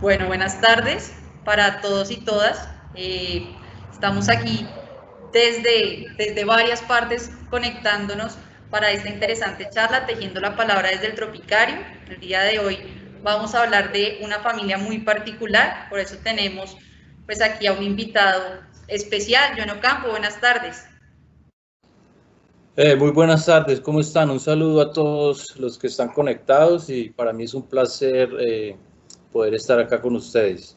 Bueno, buenas tardes para todos y todas. Estamos aquí desde varias partes conectándonos para esta interesante charla, tejiendo la palabra desde el tropicario. El día de hoy vamos a hablar de una familia muy particular, por eso tenemos pues aquí a un invitado especial, John Ocampo. Buenas tardes. Muy buenas tardes, ¿cómo están? Un saludo a todos los que están conectados y para mí es un placer poder estar acá con ustedes.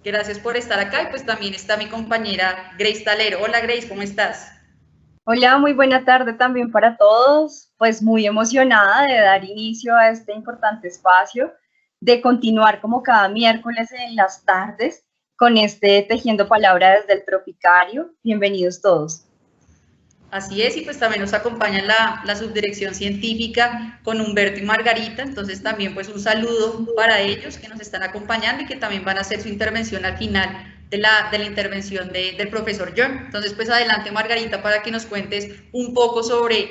Gracias por estar acá y pues también está mi compañera Grace Talero. Hola Grace, ¿cómo estás? Hola, muy buena tarde también para todos. Pues muy emocionada de dar inicio a este importante espacio, de continuar como cada miércoles en las tardes con este Tejiendo Palabra desde el Tropicario. Bienvenidos todos. Así es, y pues también nos acompaña la subdirección científica con Humberto y Margarita, entonces también pues un saludo para ellos que nos están acompañando y que también van a hacer su intervención al final de la intervención del profesor John. Entonces pues adelante Margarita para que nos cuentes un poco sobre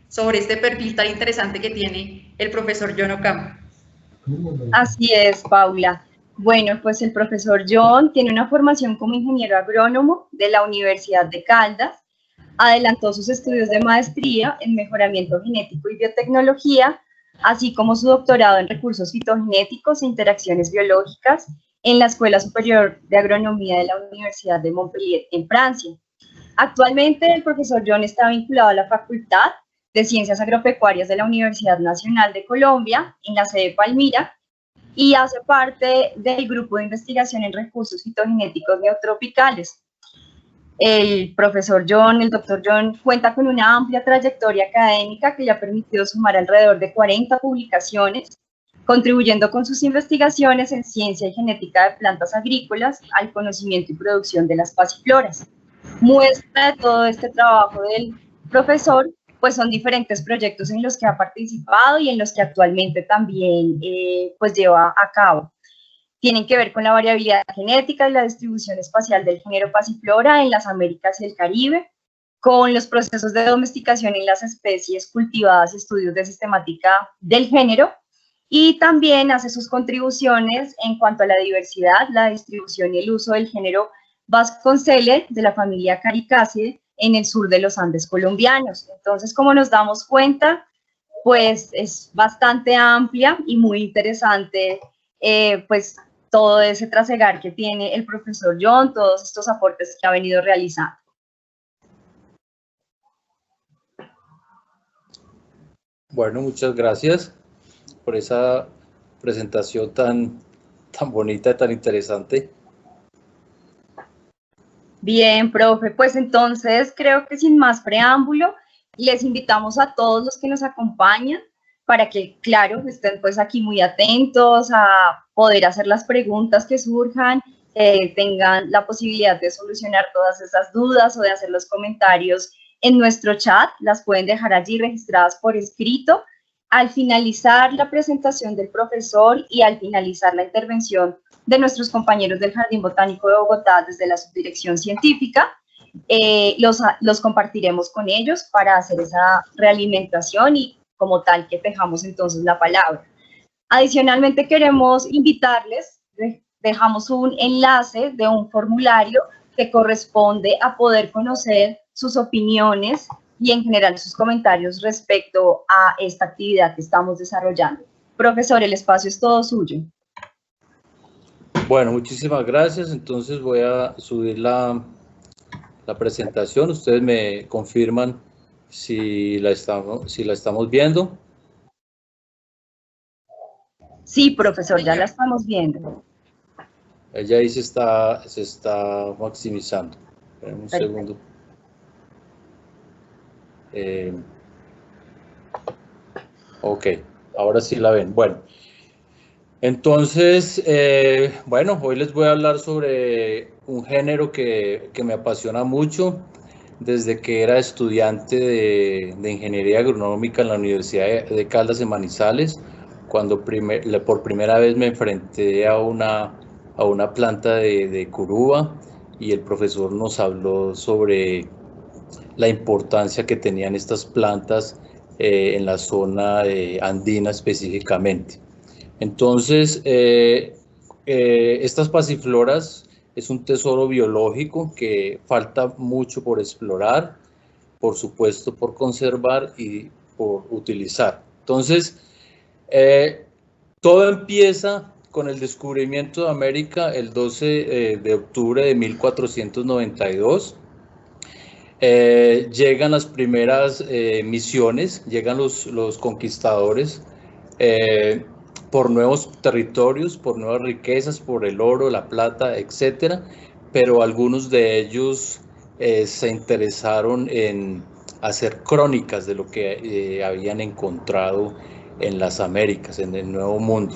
este perfil tan interesante que tiene el profesor John Ocampo. Así es, Paula. Bueno, pues el profesor John tiene una formación como ingeniero agrónomo de la Universidad de Caldas. Adelantó sus estudios de maestría en mejoramiento genético y biotecnología, así como su doctorado en recursos fitogenéticos e interacciones biológicas en la Escuela Superior de Agronomía de la Universidad de Montpellier, en Francia. Actualmente, el profesor John está vinculado a la Facultad de Ciencias Agropecuarias de la Universidad Nacional de Colombia, en la sede Palmira, y hace parte del grupo de investigación en recursos fitogenéticos neotropicales. El profesor John, el doctor John, cuenta con una amplia trayectoria académica que le ha permitido sumar alrededor de 40 publicaciones, contribuyendo con sus investigaciones en ciencia y genética de plantas agrícolas al conocimiento y producción de las pasifloras. Muestra de todo este trabajo del profesor, pues son diferentes proyectos en los que ha participado y en los que actualmente también pues lleva a cabo. Tienen que ver con la variabilidad genética y la distribución espacial del género Passiflora en las Américas y el Caribe, con los procesos de domesticación en las especies cultivadas y estudios de sistemática del género, y también hace sus contribuciones en cuanto a la diversidad, la distribución y el uso del género Vasconcelle de la familia Caricaceae en el sur de los Andes colombianos. Entonces, como nos damos cuenta, pues es bastante amplia y muy interesante, pues todo ese trasegar que tiene el profesor John, todos estos aportes que ha venido realizando. Bueno, muchas gracias por esa presentación tan bonita, tan interesante. Bien, profe, pues entonces creo que sin más preámbulo, les invitamos a todos los que nos acompañan para que, claro, estén pues aquí muy atentos a poder hacer las preguntas que surjan, tengan la posibilidad de solucionar todas esas dudas o de hacer los comentarios en nuestro chat, las pueden dejar allí registradas por escrito. Al finalizar la presentación del profesor y al finalizar la intervención de nuestros compañeros del Jardín Botánico de Bogotá desde la subdirección científica, los compartiremos con ellos para hacer esa realimentación y como tal que tejamos entonces la palabra. Adicionalmente queremos invitarles, dejamos un enlace de un formulario que corresponde a poder conocer sus opiniones y en general sus comentarios respecto a esta actividad que estamos desarrollando. Profesor, el espacio es todo suyo. Bueno, muchísimas gracias. Entonces voy a subir la presentación. Ustedes me confirman si la estamos viendo. Sí, profesor, ya la estamos viendo. Ella ahí se está maximizando. Esperen un segundo. Ok, ahora sí la ven. Bueno, entonces, bueno, hoy les voy a hablar sobre un género que me apasiona mucho desde que era estudiante de Ingeniería Agronómica en la Universidad de Caldas en Manizales, cuando por primera vez me enfrenté a una planta de curuba y el profesor nos habló sobre la importancia que tenían estas plantas en la zona andina específicamente. Entonces, estas pasifloras es un tesoro biológico que falta mucho por explorar, por supuesto por conservar y por utilizar. Entonces, todo empieza con el descubrimiento de América el 12 de octubre de 1492. Llegan las primeras misiones, llegan los conquistadores por nuevos territorios, por nuevas riquezas, por el oro, la plata, etcétera, pero algunos de ellos se interesaron en hacer crónicas de lo que habían encontrado en las Américas, en el Nuevo Mundo.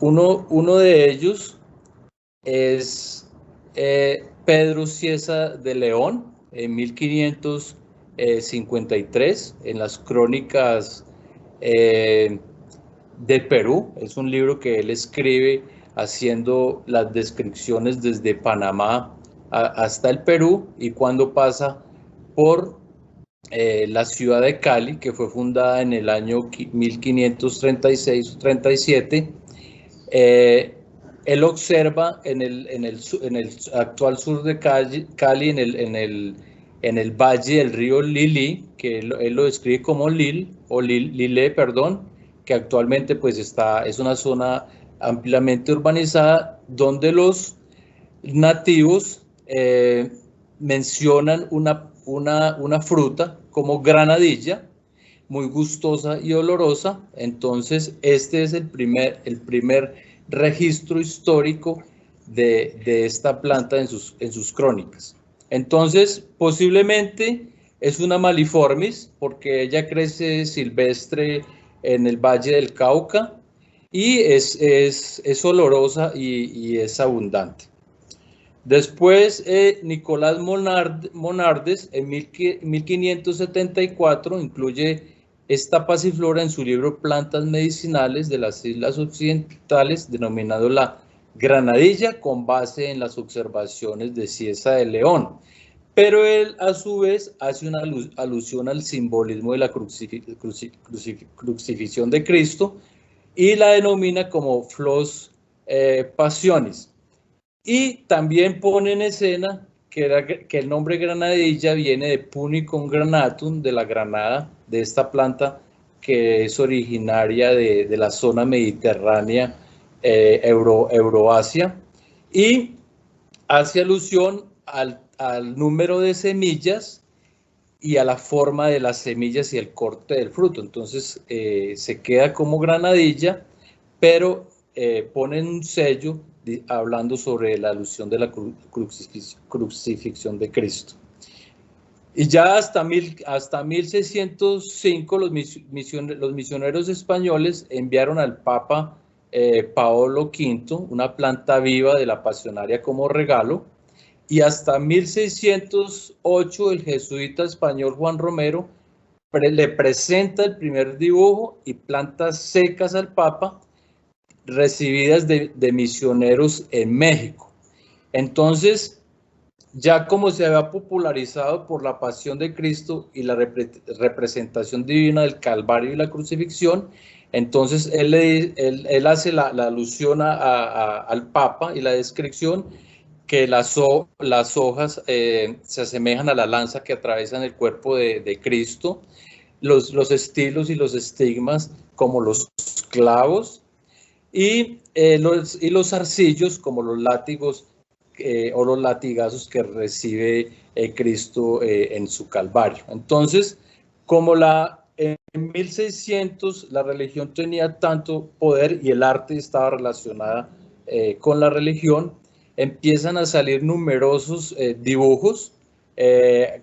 Uno de ellos es Pedro Cieza de León, en 1553, en las crónicas de Perú. Es un libro que él escribe haciendo las descripciones desde Panamá hasta el Perú, y cuando pasa por la ciudad de Cali, que fue fundada en el año 1536-37, él observa en el actual sur de Cali, en el valle del río Lili, que él lo describe como Lilé, perdón, que actualmente pues es una zona ampliamente urbanizada, donde los nativos mencionan una fruta como granadilla, muy gustosa y olorosa. Entonces este es el primer registro histórico de esta planta en sus crónicas. Entonces posiblemente es una maliformis, porque ella crece silvestre en el Valle del Cauca y es olorosa y es abundante. Después, Nicolás Monardes, en 1574, incluye esta pasiflora en su libro Plantas Medicinales de las Islas Occidentales, denominado la granadilla, con base en las observaciones de Cieza de León. Pero él, a su vez, hace una alusión al simbolismo de la crucifixión de Cristo y la denomina como Flos Passionis. Y también pone en escena que el nombre granadilla viene de Punicum granatum, de la granada, de esta planta que es originaria de la zona mediterránea, Euroasia, y hace alusión al número de semillas y a la forma de las semillas y el corte del fruto. Entonces se queda como granadilla, pero ponen un sello hablando sobre la alusión de la crucifixión de Cristo. Y ya hasta 1605 los misioneros españoles enviaron al Papa Paolo V una planta viva de la pasionaria como regalo, y hasta 1608 el jesuita español Juan Romero le presenta el primer dibujo y plantas secas al Papa, recibidas de misioneros en México. Entonces, ya como se había popularizado por la pasión de Cristo y la representación divina del Calvario y la crucifixión, entonces él hace la alusión al Papa y la descripción que las hojas se asemejan a la lanza que atraviesan el cuerpo de Cristo, los estilos y los estigmas como los clavos, y los zarcillos como los látigos o los latigazos que recibe Cristo en su Calvario. Entonces, como en 1600 la religión tenía tanto poder y el arte estaba relacionada con la religión, empiezan a salir numerosos dibujos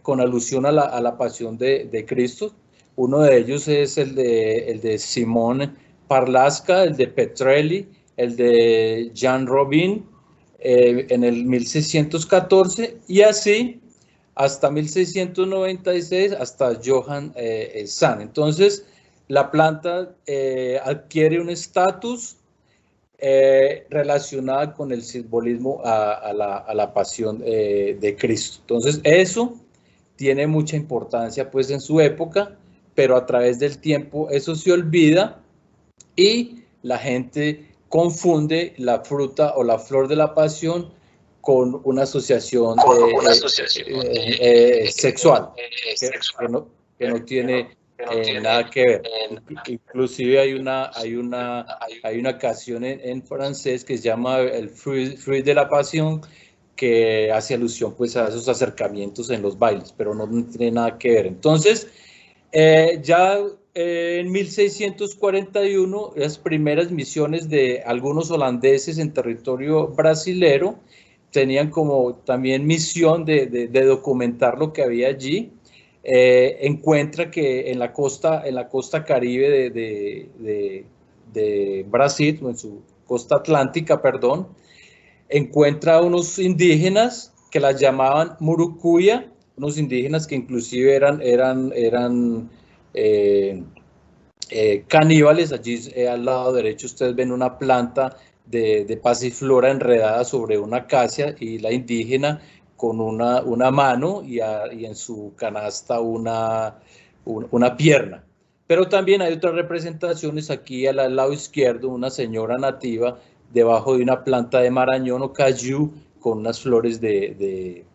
con alusión a la pasión de Cristo. Uno de ellos es el de Simón Parlasca, el de Petrelli, el de Jean Robin en el 1614, y así hasta 1696 hasta Johann Sand. Entonces la planta adquiere un estatus relacionada con el simbolismo a la pasión de Cristo. Entonces eso tiene mucha importancia pues en su época, pero a través del tiempo eso se olvida y la gente confunde la fruta o la flor de la pasión con una asociación, sexual, que no tiene nada que ver. Inclusive hay una canción en francés que se llama el fruit de la pasión, que hace alusión pues a esos acercamientos en los bailes, pero no tiene nada que ver. Entonces, ya en 1641, las primeras misiones de algunos holandeses en territorio brasilero tenían como también misión de documentar lo que había allí. Encuentra que en la costa caribe de Brasil, o en su costa atlántica, perdón, encuentra unos indígenas que las llamaban Murucuya, unos indígenas que inclusive eran caníbales. Allí al lado derecho ustedes ven una planta de pasiflora enredada sobre una acacia, y la indígena con una mano y en su canasta una pierna. Pero también hay otras representaciones aquí al lado izquierdo, una señora nativa debajo de una planta de marañón o cayú con unas flores de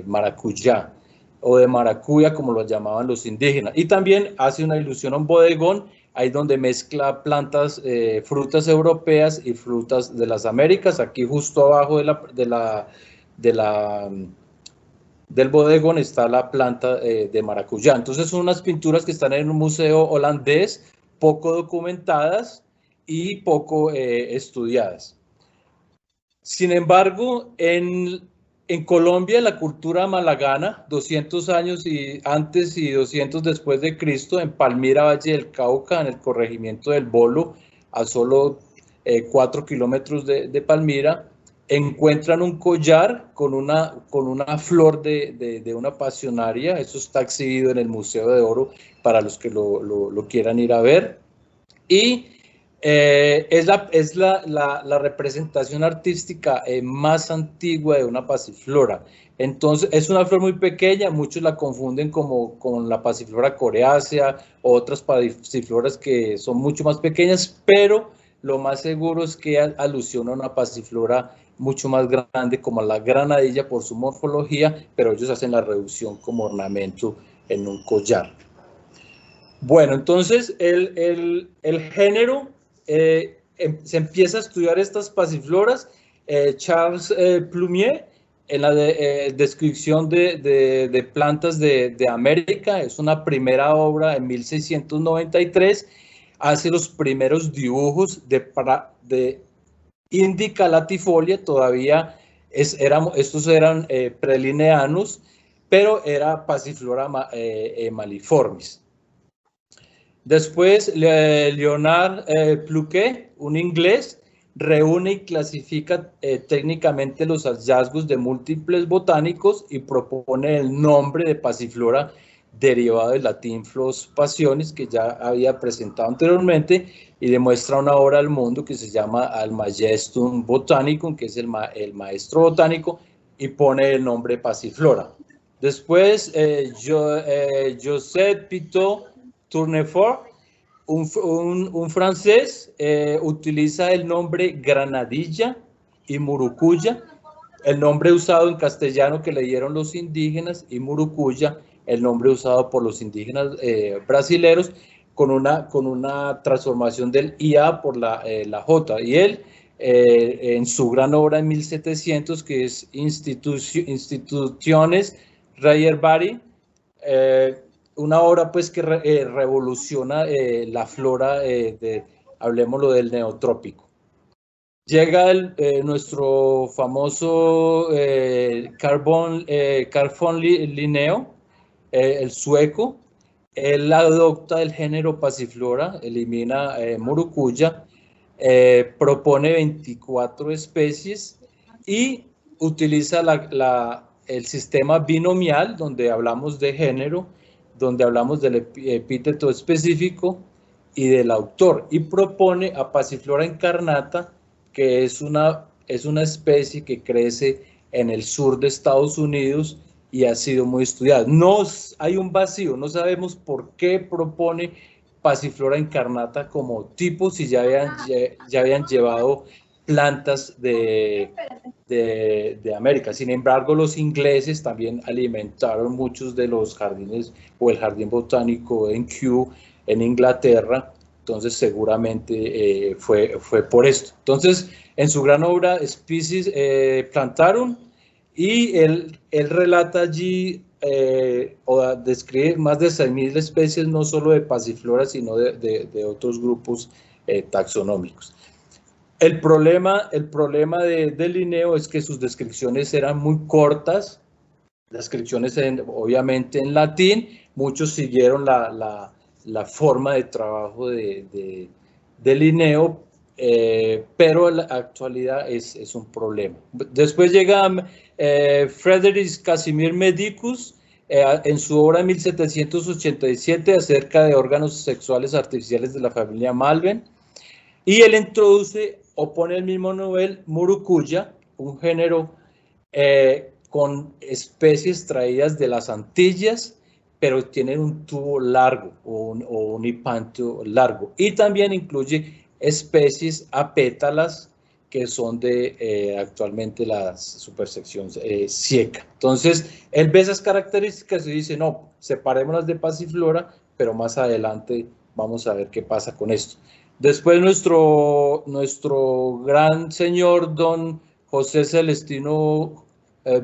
maracuyá o de maracuya, como lo llamaban los indígenas. Y también hace una ilusión a un bodegón, ahí donde mezcla plantas, frutas europeas y frutas de las Américas. Aquí justo abajo del bodegón está la planta de maracuyá. Entonces son unas pinturas que están en un museo holandés, poco documentadas y poco estudiadas. Sin embargo, en Colombia, la cultura malagana, 200 años antes y 200 después de Cristo, en Palmira, Valle del Cauca, en el corregimiento del Bolo, a solo 4 kilómetros de Palmira, encuentran un collar con una flor de una pasionaria. Eso está exhibido en el Museo de Oro para los que lo quieran ir a ver. Y es la representación artística más antigua de una pasiflora. Entonces, es una flor muy pequeña, muchos la confunden con la pasiflora coreácea o otras pasifloras que son mucho más pequeñas, pero lo más seguro es que alusiona a una pasiflora mucho más grande, como la granadilla por su morfología, pero ellos hacen la reducción como ornamento en un collar. Bueno, entonces el género, se empieza a estudiar estas pasifloras. Charles Plumier, en la descripción de plantas de América, es una primera obra en 1693, hace los primeros dibujos de Indica latifolia. Todavía estos eran prelineanos, pero era pasiflora maliformis. Después, Leonard Pluquet, un inglés, reúne y clasifica técnicamente los hallazgos de múltiples botánicos y propone el nombre de pasiflora derivado del latín flos passionis, que ya había presentado anteriormente, y demuestra una obra al mundo que se llama Al Majestum Botanicum, que es el maestro botánico, y pone el nombre pasiflora. Después, Joseph Pitot Tournefort, un francés, utiliza el nombre granadilla y murucuya, el nombre usado en castellano que le dieron los indígenas, y murucuya, el nombre usado por los indígenas brasileros, con una transformación del IA por la J. Y él, en su gran obra en 1700, que es Institutiones Reyerbari, una obra pues que revoluciona la flora, hablemoslo del neotrópico. Llega nuestro famoso Carl Linneo, el sueco. Él adopta el género pasiflora, elimina murucuya, propone 24 especies y utiliza el sistema binomial, donde hablamos de género, donde hablamos del epíteto específico y del autor, y propone a Pasiflora incarnata, que es una especie que crece en el sur de Estados Unidos y ha sido muy estudiada. Hay un vacío, no sabemos por qué propone Passiflora incarnata como tipos y ya habían llevado plantas de América. Sin embargo, los ingleses también alimentaron muchos de los jardines o el jardín botánico en Kew, en Inglaterra. Entonces, seguramente fue por esto. Entonces, en su gran obra, Species, plantaron, y él relata allí o describe más de 6.000 especies, no solo de Passiflora, sino de otros grupos taxonómicos. El problema de Linneo es que sus descripciones eran muy cortas, descripciones obviamente en latín. Muchos siguieron la forma de trabajo de Linneo, pero en la actualidad es un problema. Después llega Frederick Casimir Medicus en su obra 1787 acerca de órganos sexuales artificiales de la familia Malven, y él introduce o pone el mismo nivel Murucuya, un género con especies traídas de las Antillas, pero tienen un tubo largo o un hipanteo largo, y también incluye especies apétalas que son de actualmente la supersección Cieca. Entonces, él ve esas características y dice, no, separémoslas de Passiflora, pero más adelante vamos a ver qué pasa con esto. Después nuestro gran señor don José Celestino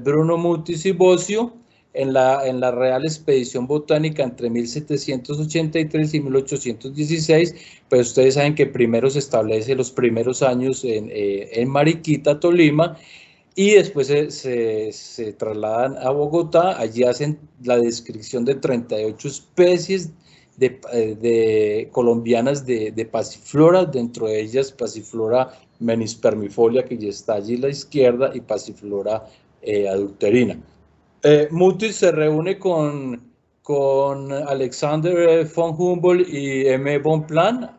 Bruno Mutis y Bocio, en la Real Expedición Botánica entre 1783 y 1816, pues ustedes saben que primero se establece los primeros años en Mariquita, Tolima, y después se trasladan a Bogotá. Allí hacen la descripción de 38 especies de colombianas de Passiflora, dentro de ellas Passiflora menispermifolia, que ya está allí a la izquierda, y Passiflora adulterina. Mutis se reúne con Alexander von Humboldt y M. Bonpland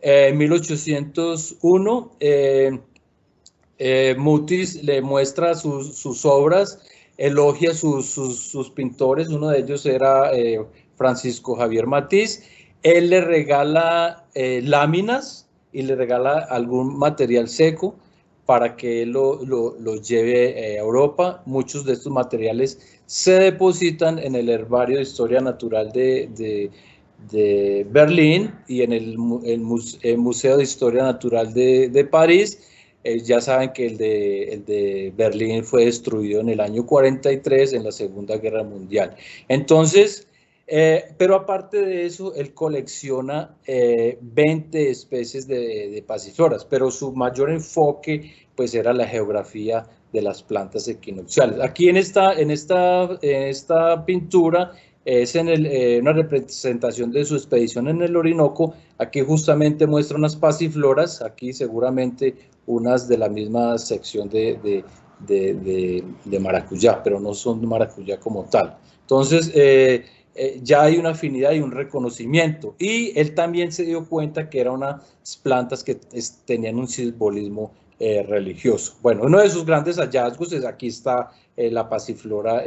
en 1801. Mutis le muestra sus obras, elogia sus pintores. Uno de ellos era Francisco Javier Matiz. Él le regala láminas y le regala algún material seco para que él lo lleve a Europa. Muchos de estos materiales se depositan en el Herbario de Historia Natural de Berlín y en el Museo de Historia Natural de París. Ya saben que el de Berlín fue destruido en el año 43 en la Segunda Guerra Mundial. Entonces, pero aparte de eso, él colecciona 20 especies de Passifloras, pero su mayor enfoque pues era la geografía de las plantas equinocciales. Aquí en esta pintura es una representación de su expedición en el Orinoco. Aquí justamente muestra unas Passifloras, aquí seguramente unas de la misma sección de maracuyá, pero no son de maracuyá como tal. Entonces, ya hay una afinidad y un reconocimiento, y él también se dio cuenta que eran unas plantas que tenían un simbolismo religioso. Bueno, uno de sus grandes hallazgos es aquí está la Passiflora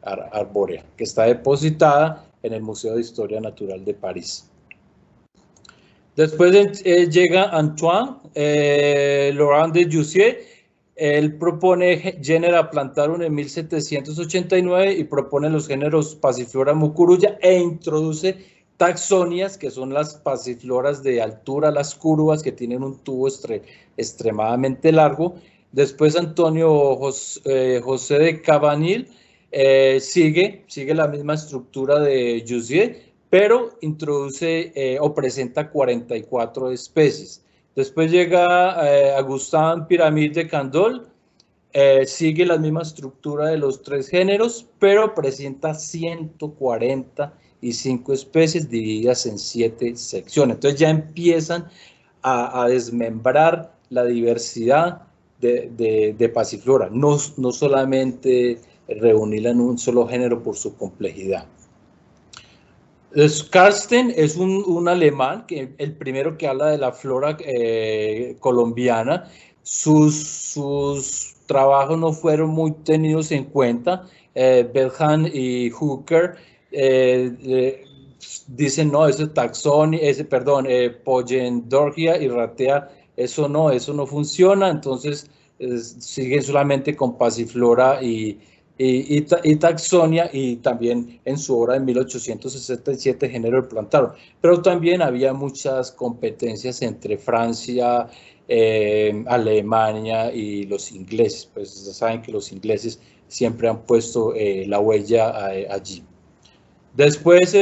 arbórea, que está depositada en el Museo de Historia Natural de París. Después llega Antoine Laurent de Jussieu. Él propone Genera Plantarum en 1789 y propone los géneros Passiflora mucuruya e introduce taxonias, que son las Passifloras de altura, las curvas, que tienen un tubo extremadamente largo. Después Antonio José de Cabanil sigue la misma estructura de Jussieu, pero introduce o presenta 44 especies. Después llega Augustin Pyramide de Candolle, sigue la misma estructura de los 3 géneros, pero presenta 145 especies divididas en 7 secciones. Entonces ya empiezan a desmembrar la diversidad de Passiflora, no solamente reunirla en un solo género por su complejidad. Karsten es un alemán, el primero que habla de la flora colombiana. Sus trabajos no fueron muy tenidos en cuenta. Belhan y Hooker dicen, no, eso es taxonia, Polyendorgia y Ratea, eso no funciona, entonces siguen solamente con Passiflora y taxonia, y también en su obra de 1867 género de Plantarum. Pero también había muchas competencias entre Francia, Alemania y los ingleses, pues ya saben que los ingleses siempre han puesto la huella allí. Después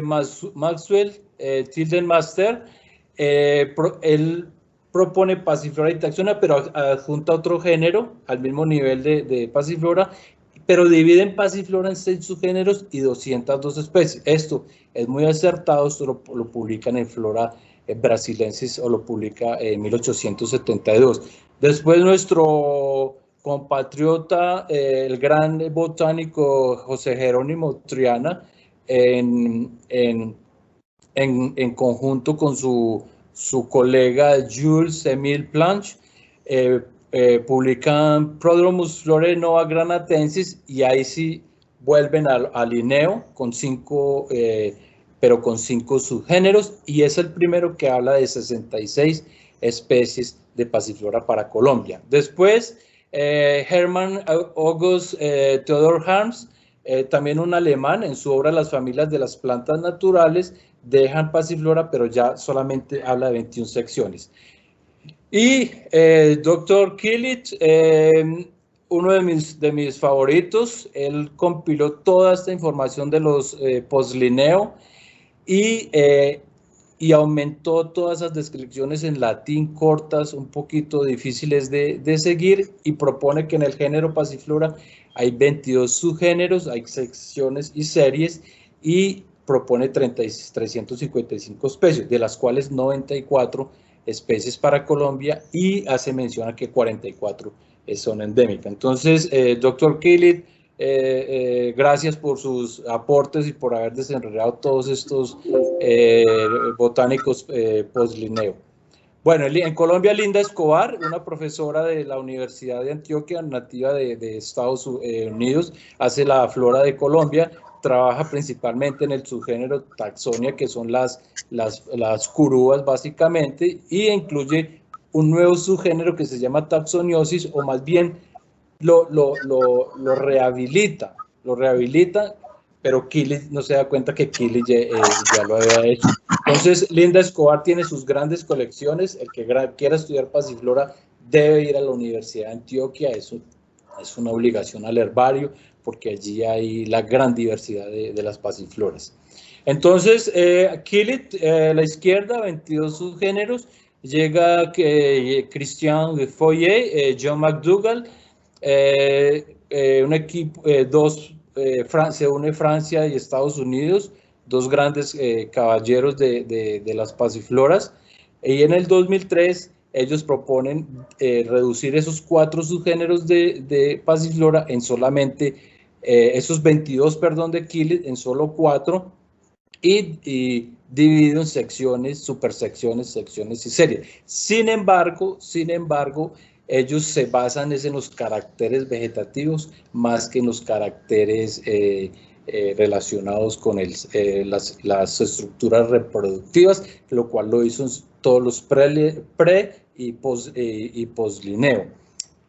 Maxwell Tildenmaster, él propone Passiflora y taxonia, pero adjunta otro género al mismo nivel de Passiflora, pero dividen Passiflora en 6 subgéneros y 202 especies. Esto es muy acertado, esto lo publican en Flora Brasilensis, o lo publica en 1872. Después nuestro compatriota, el gran botánico José Jerónimo Triana, en conjunto con su colega Jules Émile Planche, publican Prodromus flora nova granatensis, y ahí sí vuelven al Linneo con 5 subgéneros, y es el primero que habla de 66 especies de Passiflora para Colombia. Después Hermann August Theodor Harms, también un alemán, en su obra Las familias de las plantas naturales, dejan Passiflora, pero ya solamente habla de 21 secciones. Y Dr. Killich, uno de mis favoritos, él compiló toda esta información de los Postlinneo y aumentó todas esas descripciones en latín cortas, un poquito difíciles de seguir, y propone que en el género Passiflora hay 22 subgéneros, hay secciones y series, y propone 355 especies, de las cuales 94 especies para Colombia, y hace mención a que 44 son endémicas. Entonces, doctor Killich, gracias por sus aportes y por haber desenredado todos estos botánicos Postlinneo. Bueno, en Colombia, Linda Escobar, una profesora de la Universidad de Antioquia, nativa de Estados Unidos, hace la flora de Colombia, trabaja principalmente en el subgénero taxonia, que son las curúas básicamente, y incluye un nuevo subgénero que se llama taxoniosis, o más bien lo rehabilita, pero Killich no se da cuenta que Killich ya lo había hecho. Entonces, Linda Escobar tiene sus grandes colecciones. El que quiera estudiar Passiflora debe ir a la Universidad de Antioquia, es una obligación al herbario, porque allí hay la gran diversidad de las Passifloras. Entonces, Killich, a la izquierda, 22 subgéneros, llega Christian Foyer, John McDougall, un equipo, se une Francia y Estados Unidos, dos grandes caballeros de las Passifloras, y en el 2003 ellos proponen reducir esos 4 subgéneros de Passiflora en solamente, esos 22, perdón, de Killich, en solo 4, y dividido en secciones, supersecciones, secciones y series. Sin embargo, ellos se basan en los caracteres vegetativos más que en los caracteres relacionados con las estructuras reproductivas, lo cual lo hizo en todos los pre y postlinneo.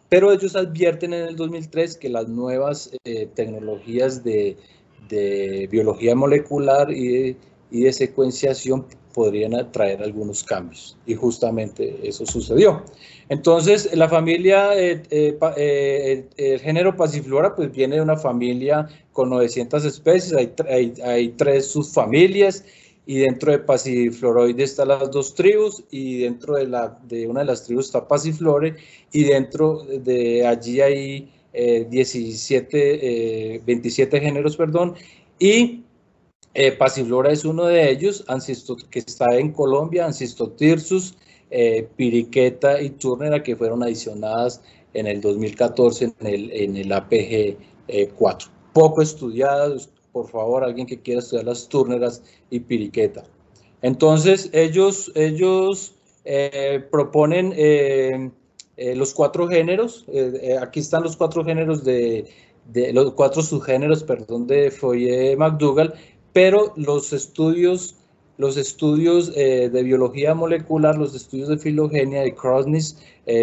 Pero ellos advierten en el 2003 que las nuevas tecnologías de biología molecular y de secuenciación podrían traer algunos cambios, y justamente eso sucedió. Entonces, la familia, el género Passiflora, pues viene de una familia con 900 especies, hay 3 subfamilias, y dentro de Passifloroides están las 2 tribus, y dentro de una de las tribus está Passiflora, y dentro de allí hay 27 géneros, perdón, y Passiflora es uno de ellos, que está en Colombia, Ancistotirsus, Piriqueta y Turnera, que fueron adicionadas en el 2014 en el APG 4. Poco estudiadas, por favor, alguien que quiera estudiar las Turneras y Piriqueta. Entonces, ellos proponen los 4 géneros, aquí están los 4 géneros los 4 subgéneros, perdón, de Foyer McDougall, pero los estudios de biología molecular, los estudios de filogenia de Krosnis,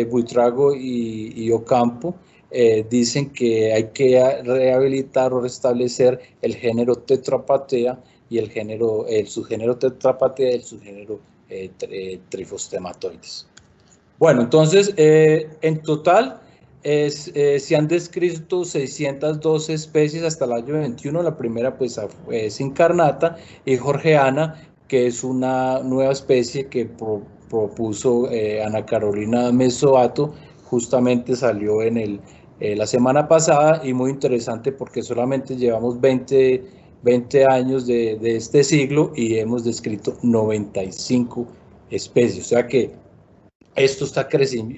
Buitrago y Ocampo, dicen que hay que rehabilitar o restablecer el género Tetrapathea y el subgénero Tetrapathea y el subgénero Trifostematoides. Bueno, entonces, en total se han descrito 612 especies hasta el año 21. La primera pues es Incarnata y Georgiana, que es una nueva especie que propuso Ana Carolina Mesoato, justamente salió la semana pasada, y muy interesante porque solamente llevamos 20 años de este siglo y hemos descrito 95 especies, o sea que esto está creciendo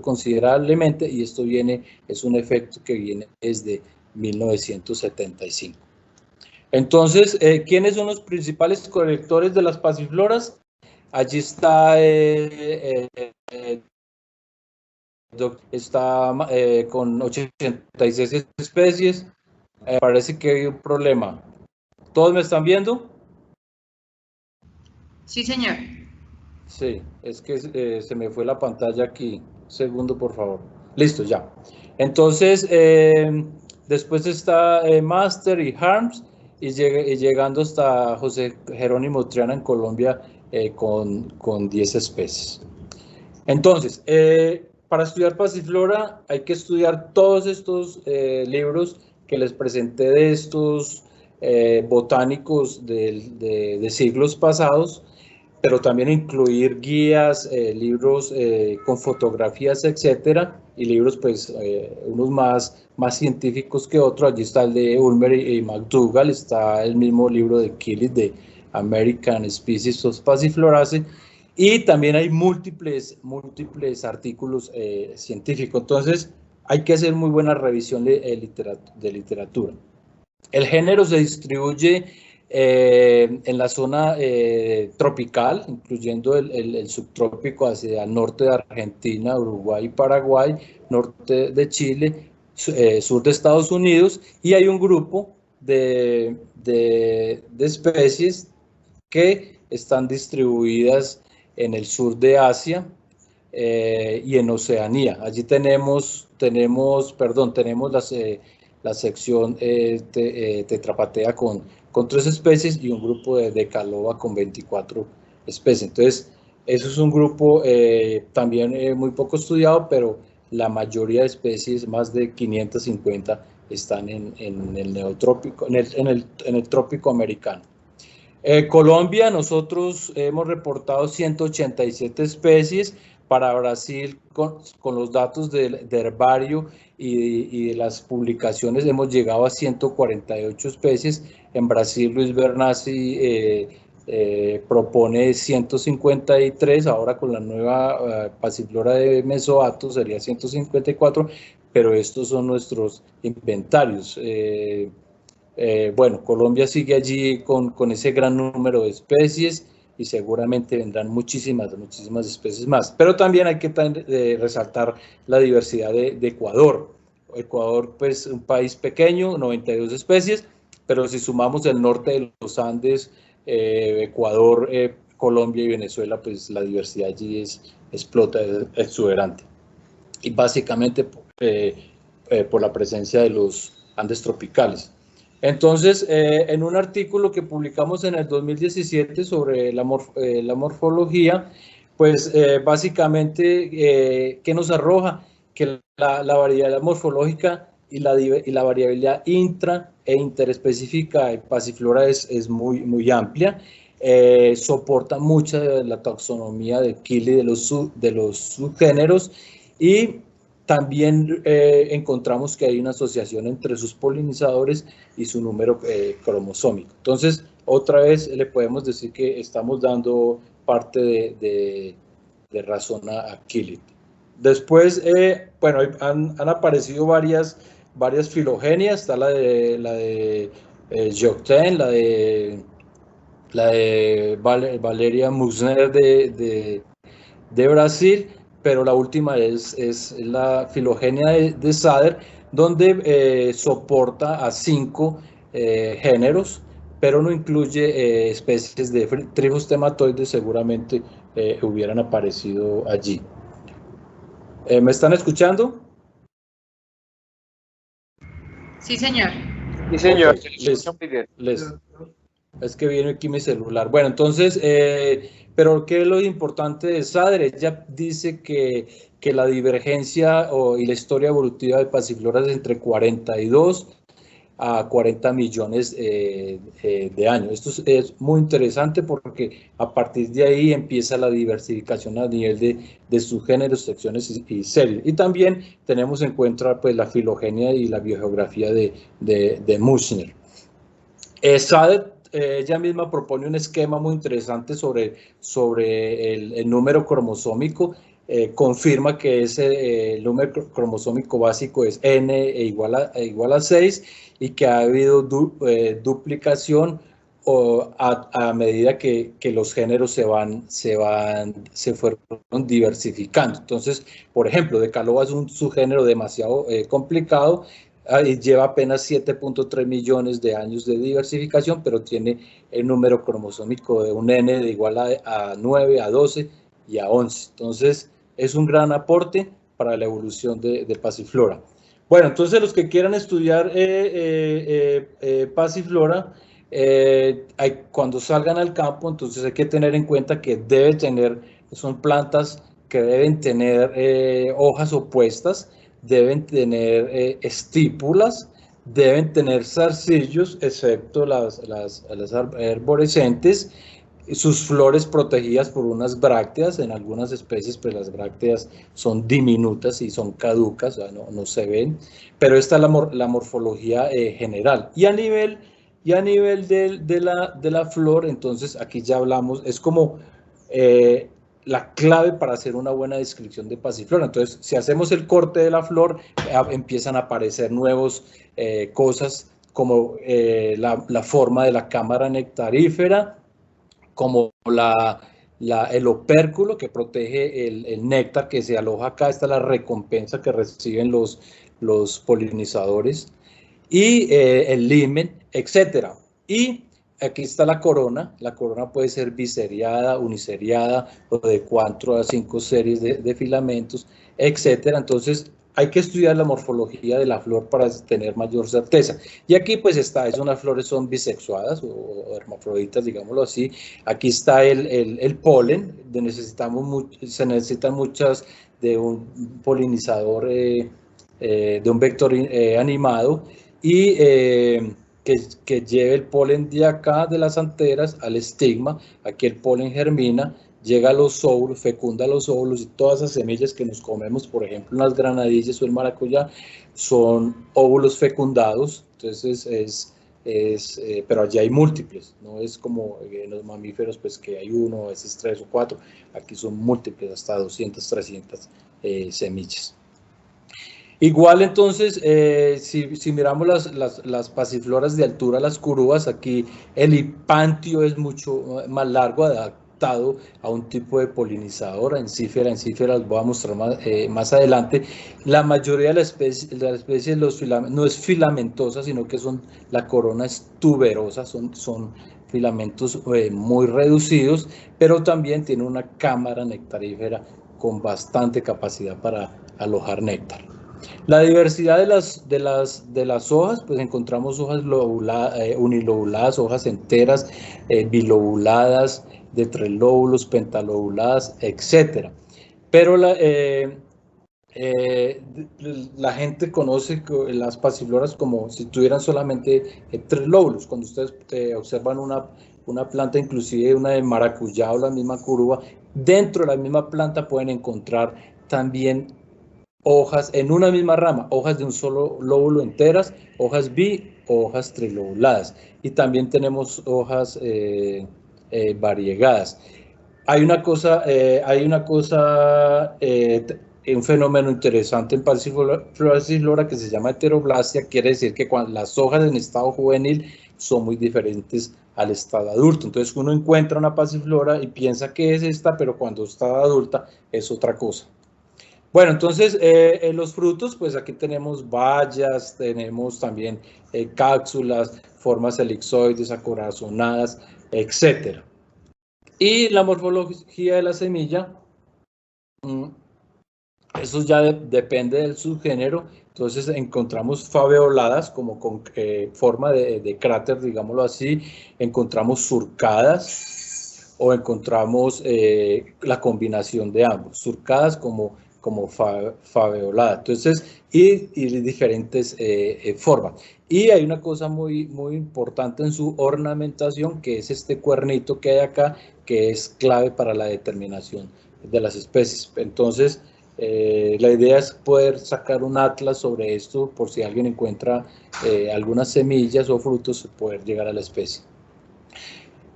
considerablemente, y esto es un efecto que viene desde 1975. Entonces, ¿quiénes son los principales colectores de las pasifloras? Allí está con 86 especies. Parece que hay un problema. ¿Todos me están viendo? Sí, señor. Sí, es que se me fue la pantalla aquí. Un segundo, por favor. Listo, ya. Entonces, después está Master y Harms, y llegando hasta José Jerónimo Triana en Colombia con 10 especies. Entonces, para estudiar pasiflora hay que estudiar todos estos libros que les presenté de estos botánicos de siglos pasados, pero también incluir guías, libros con fotografías, etcétera, y libros pues unos más científicos que otros. Allí está el de Ulmer y McDougall, está el mismo libro de Killis de American Species of Passifloraceae, y también hay múltiples artículos científicos. Entonces hay que hacer muy buena revisión de literatura. El género se distribuye en la zona tropical, incluyendo el subtrópico hacia el norte de Argentina, Uruguay y Paraguay, norte de Chile, sur de Estados Unidos, y hay un grupo de especies que están distribuidas en el sur de Asia y en Oceanía. Allí tenemos la sección Tetrapathea con 3 especies y un grupo de Decaloba con 24 especies. Entonces, eso es un grupo también muy poco estudiado, pero la mayoría de especies, más de 550, están en el neotrópico, en el trópico americano. Colombia, nosotros hemos reportado 187 especies. Para Brasil, con los datos del herbario y de las publicaciones, hemos llegado a 148 especies. En Brasil, Luis Bernassi propone 153, ahora con la nueva pasiflora de Mesoato sería 154, pero estos son nuestros inventarios. Bueno, Colombia sigue allí con ese gran número de especies, y seguramente vendrán muchísimas especies más. Pero también hay que resaltar la diversidad de Ecuador. Ecuador, pues, un país pequeño, 92 especies, pero si sumamos el norte de los Andes, Ecuador, Colombia y Venezuela, pues la diversidad allí explota, es exuberante. Y básicamente por la presencia de los Andes tropicales. Entonces, en un artículo que publicamos en el 2017 sobre la morfología, pues básicamente, ¿qué nos arroja? Que la variabilidad morfológica y la variabilidad intra e interespecífica de pasiflora es muy amplia. Soporta mucha de la taxonomía de Killy de los subgéneros, y también encontramos que hay una asociación entre sus polinizadores y su número cromosómico. Entonces, otra vez le podemos decir que estamos dando parte de razón a Killy. Después, bueno, han aparecido varias filogenias. Está la de Jocten, la de Valeria Musner de Brasil, pero la última es la filogenia de Sader, donde soporta a 5 géneros, pero no incluye especies de trigostematoides, seguramente hubieran aparecido allí. ¿Me están escuchando? Sí, señor. Sí, señor. Okay. Es que viene aquí mi celular. Bueno, entonces, pero ¿qué es lo importante de Sadler? Ella dice que la divergencia y la historia evolutiva de pasiflora es entre 42 a 40 millones de años. Esto es muy interesante porque a partir de ahí empieza la diversificación a nivel de subgéneros, secciones y series. Y también tenemos en cuenta pues, la filogenia y la biogeografía de Mussner. Sadler, ella misma propone un esquema muy interesante sobre el número cromosómico. Confirma que ese el número cromosómico básico es n igual a 6 y que ha habido duplicación a medida que los géneros se fueron diversificando. Entonces, por ejemplo, Decaloba es un subgénero demasiado complicado. Lleva apenas 7.3 millones de años de diversificación, pero tiene el número cromosómico de un N de igual a 9, a 12 y a 11. Entonces, es un gran aporte para la evolución de Passiflora. Bueno, entonces los que quieran estudiar Passiflora, cuando salgan al campo, entonces hay que tener en cuenta que son plantas que deben tener hojas opuestas, deben tener estípulas, deben tener zarcillos, excepto las arborescentes, sus flores protegidas por unas brácteas. En algunas especies pues las brácteas son diminutas y son caducas, o sea, no se ven, pero esta es la morfología general. Y a nivel de la flor, entonces aquí ya hablamos, es como la clave para hacer una buena descripción de Passiflora. Entonces, si hacemos el corte de la flor, empiezan a aparecer nuevas cosas como la forma de la cámara nectarífera, como el opérculo que protege el néctar que se aloja acá. Esta es la recompensa que reciben los polinizadores, y el limen, etcétera. Y aquí está la corona puede ser biseriada, uniseriada o de 4 a 5 series de filamentos, etcétera. Entonces hay que estudiar la morfología de la flor para tener mayor certeza. Y aquí pues unas flores son bisexuadas o hermafroditas, digámoslo así. Aquí está el polen, se necesitan muchas de un polinizador, de un vector animado, y que lleve el polen de acá de las anteras al estigma. Aquí el polen germina, llega a los óvulos, fecunda los óvulos, y todas esas semillas que nos comemos, por ejemplo, las granadillas o el maracuyá, son óvulos fecundados. Entonces pero allí hay múltiples, no es como en los mamíferos, pues que hay uno, a veces 3 o 4, aquí son múltiples, hasta 200, 300 semillas. Igual entonces, si miramos las pasifloras de altura, las curúas, aquí el hipantio es mucho más largo, adaptado a un tipo de polinizador, encífera las voy a mostrar más adelante. La mayoría de las especies los filamentos, no es filamentosa, sino que la corona es tuberosa, son filamentos muy reducidos, pero también tiene una cámara nectarífera con bastante capacidad para alojar néctar. La diversidad de las hojas, pues encontramos hojas unilobuladas, hojas enteras, bilobuladas, de 3 lóbulos, pentalobuladas, etc. Pero la gente conoce las pasifloras como si tuvieran solamente 3 lóbulos. Cuando ustedes observan una planta, inclusive una de maracuyá o la misma curúa, dentro de la misma planta pueden encontrar también hojas en una misma rama, hojas de un solo lóbulo enteras, hojas o hojas trilobuladas, y también tenemos hojas variegadas. Hay un fenómeno interesante en Passiflora que se llama heteroblastia. Quiere decir que cuando las hojas en estado juvenil son muy diferentes al estado adulto. Entonces uno encuentra una Passiflora y piensa que es esta, pero cuando está adulta es otra cosa. Bueno, entonces los frutos, pues aquí tenemos bayas, tenemos también cápsulas, formas elipsoides, acorazonadas, etc. Y la morfología de la semilla, eso ya depende del subgénero. Entonces encontramos faveoladas como con forma de cráter, digámoslo así, encontramos surcadas o encontramos la combinación de ambos, surcadas como faveolada. Entonces, y diferentes formas. Y hay una cosa muy importante en su ornamentación, que es este cuernito que hay acá, que es clave para la determinación de las especies. Entonces, la idea es poder sacar un atlas sobre esto, por si alguien encuentra algunas semillas o frutos, poder llegar a la especie.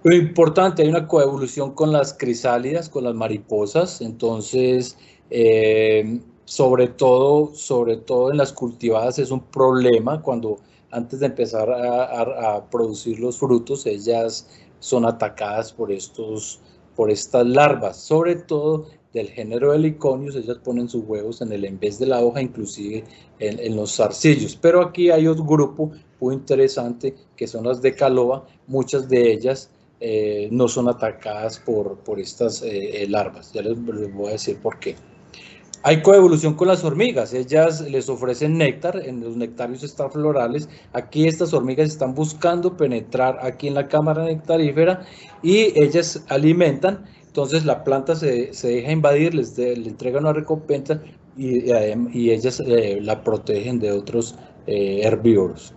Lo importante, hay una coevolución con las crisálidas, con las mariposas. Entonces, sobre todo en las cultivadas es un problema cuando antes de empezar a producir los frutos, ellas son atacadas por estas larvas, sobre todo del género Heliconius. Ellas ponen sus huevos en el envés de la hoja, inclusive en los zarcillos. Pero aquí hay otro grupo muy interesante, que son las Decaloa. Muchas de ellas no son atacadas por estas larvas. Ya les voy a decir por qué. Hay coevolución con las hormigas. Ellas les ofrecen néctar, en los nectarios estaflorales. Aquí estas hormigas están buscando penetrar aquí en la cámara nectarífera y ellas alimentan. Entonces la planta se deja invadir, le entregan una recompensa y ellas la protegen de otros herbívoros.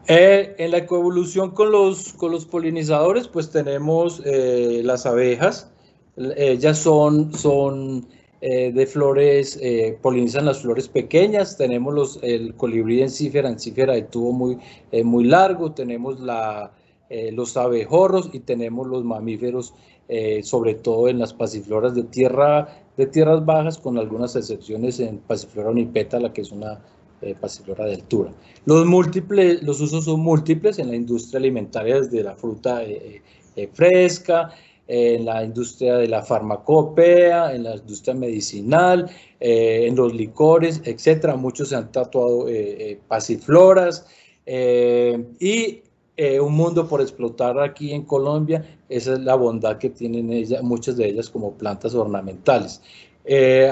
En la coevolución con los polinizadores, pues tenemos las abejas. Ellas son de flores, polinizan las flores pequeñas. Tenemos el colibrí encífera de tubo muy largo. Tenemos los abejorros y tenemos los mamíferos, sobre todo en las pasifloras de tierras bajas, con algunas excepciones en Passiflora unipetala, que es una pasiflora de altura. Los usos son múltiples en la industria alimentaria, desde la fruta fresca, en la industria de la farmacopea, en la industria medicinal, en los licores, etc. Muchos se han tatuado pasifloras y un mundo por explotar aquí en Colombia. Esa es la bondad que tienen muchas de ellas como plantas ornamentales.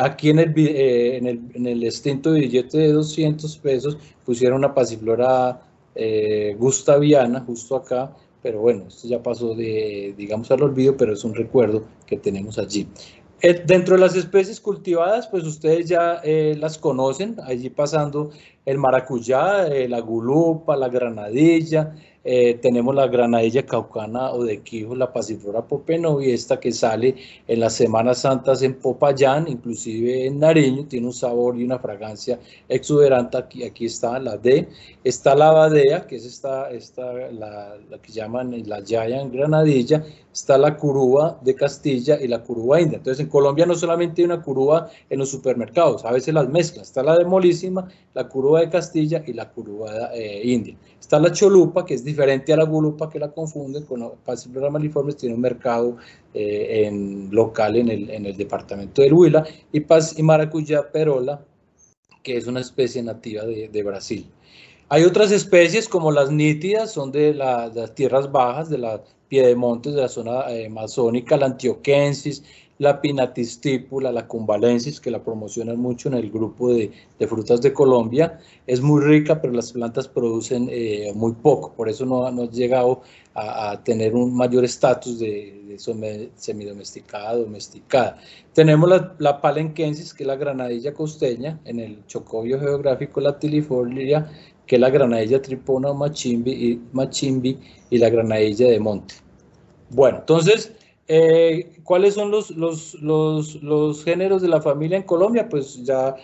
Aquí en el extinto billete de 200 pesos pusieron una pasiflora gustaviana justo acá, pero bueno, esto ya pasó digamos al olvido, pero es un recuerdo que tenemos allí. Dentro de las especies cultivadas, pues ustedes ya las conocen, allí pasando el maracuyá, la gulupa, la granadilla. Tenemos la granadilla caucana o de Quijo, la Passiflora popenovi, esta que sale en las Semanas Santas en Popayán, inclusive en Nariño, tiene un sabor y una fragancia exuberante. Aquí está la D. Está la badea, que es la que llaman la Giant granadilla. Está la curúa de Castilla y la curúa india. Entonces, en Colombia no solamente hay una curúa en los supermercados, a veces las mezclan. Está la de Molísima, la curúa de Castilla y la curúa india. Está la cholupa, que es diferente a la gulupa, que la confunden con la Passiflora maliformes. Tiene un mercado local en el departamento del Huila. Y maracuyá perola, que es una especie nativa de Brasil. Hay otras especies como las nítidas, son de las tierras bajas, de las piedemontes de la zona amazónica, la antioquensis, la pinatistípula, la cumbalensis, que la promocionan mucho en el grupo de frutas de Colombia. Es muy rica, pero las plantas producen muy poco, por eso no ha llegado a tener un mayor estatus de semidomesticada, domesticada. Tenemos la palenquensis, que es la granadilla costeña, en el chocobio geográfico latilifolia, que es la granadilla tripona machimbi y la granadilla de monte. Bueno, entonces, ¿cuáles son los géneros de la familia en Colombia? Pues ya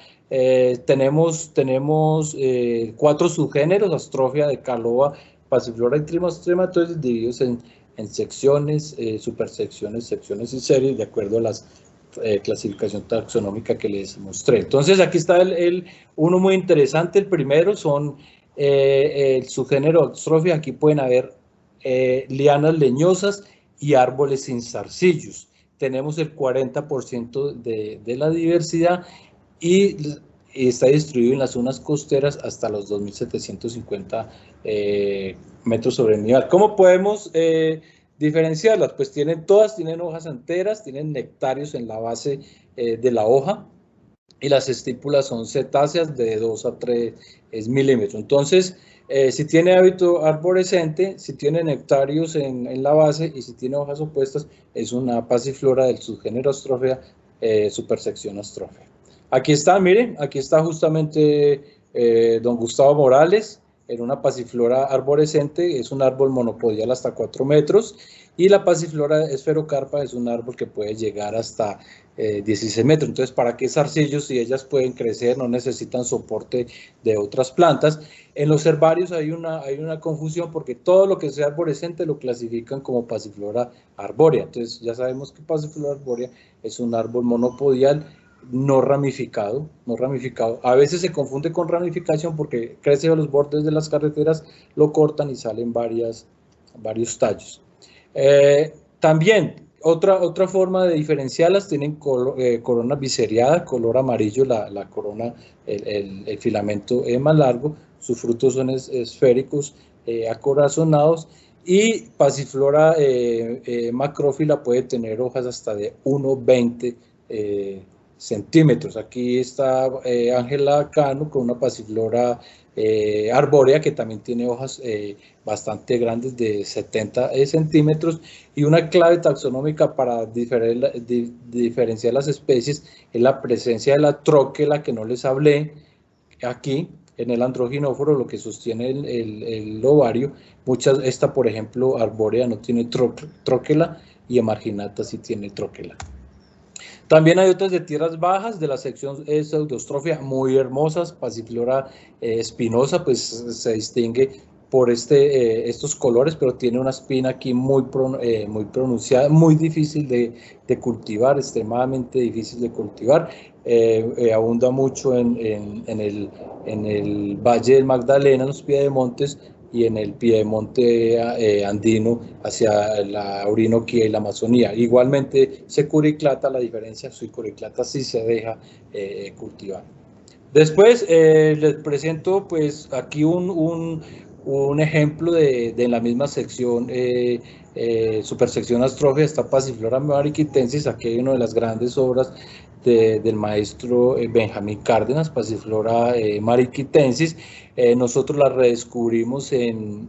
tenemos 4 subgéneros: Astrofia, Decaloa, Passiflora y Trimostrematodis, divididos en secciones, supersecciones, secciones y series, de acuerdo a las clasificación taxonómica que les mostré. Entonces, aquí está uno muy interesante. El primero son el subgénero Astrofia. Aquí pueden haber lianas leñosas y árboles sin zarcillos. Tenemos el 40% de la diversidad, y y está distribuido en las zonas costeras hasta los 2.750 metros sobre el nivel. ¿Cómo podemos diferenciarlas? Pues todas tienen hojas enteras, tienen nectarios en la base de la hoja, y las estípulas son cetáceas de 2 a 3 milímetros. Entonces, si tiene hábito arborescente, si tiene nectarios en la base y si tiene hojas opuestas, es una pasiflora del subgénero Astrófea, supersección Astrófea. Aquí está, miren, aquí está justamente don Gustavo Morales, en una pasiflora arborescente, es un árbol monopodial hasta 4 metros, y la pasiflora esferocarpa es un árbol que puede llegar hasta 16 metros. Entonces, ¿para qué zarcillos si ellas pueden crecer, no necesitan soporte de otras plantas? En los herbarios hay una confusión porque todo lo que sea arborescente lo clasifican como pasiflora arbórea. Entonces, ya sabemos que pasiflora arbórea es un árbol monopodial no ramificado. A veces se confunde con ramificación porque crece a los bordes de las carreteras, lo cortan y salen varios tallos. También, otra forma de diferenciarlas, tienen corona biseriada, color amarillo, la corona, el filamento es más largo, sus frutos son esféricos, acorazonados, y pasiflora macrófila puede tener hojas hasta de 1,20 centímetros. Aquí está Ángela Cano con una pasiflora arbórea que también tiene hojas bastante grandes de 70 centímetros, y una clave taxonómica para diferenciar las especies es la presencia de la tróquela, que no les hablé aquí en el androginóforo, lo que sostiene el ovario. Esta, por ejemplo, arbórea no tiene tróquela, y emarginata sí tiene tróquela. También hay otras de tierras bajas de la sección Pseudoastrófea muy hermosas. Pasiflora espinosa, pues se distingue por estos colores, pero tiene una espina aquí muy pronunciada, muy difícil de cultivar, extremadamente difícil de cultivar. Abunda mucho en el Valle del Magdalena, en los piedemontes, y en el piedemonte andino hacia la Orinoquía y la Amazonía. Igualmente securiclata, la diferencia, securiclata sí se deja cultivar. Después les presento pues aquí un ejemplo de la misma sección, supersección Astrófea, está Pasiflora mariquitensis. Aquí hay una de las grandes obras del maestro Benjamín Cárdenas, Pasiflora mariquitensis. Nosotros la redescubrimos en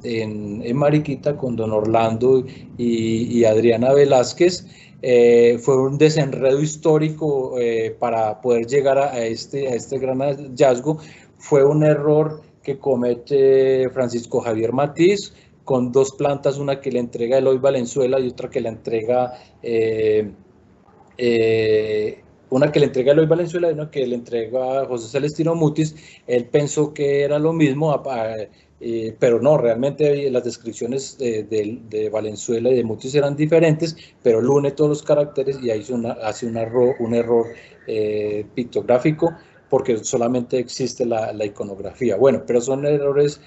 Mariquita con don Orlando y Adriana Velázquez. Fue un desenredo histórico para poder llegar a este gran hallazgo. Fue un error que comete Francisco Javier Matiz con dos plantas, una que le entrega Eloy Valenzuela y otra que le entrega una que le entrega José Celestino Mutis. Él pensó que era lo mismo, pero no, realmente las descripciones de Valenzuela y de Mutis eran diferentes, pero él une todos los caracteres y ahí hace un error pictográfico, porque solamente existe la iconografía. Bueno, pero son errores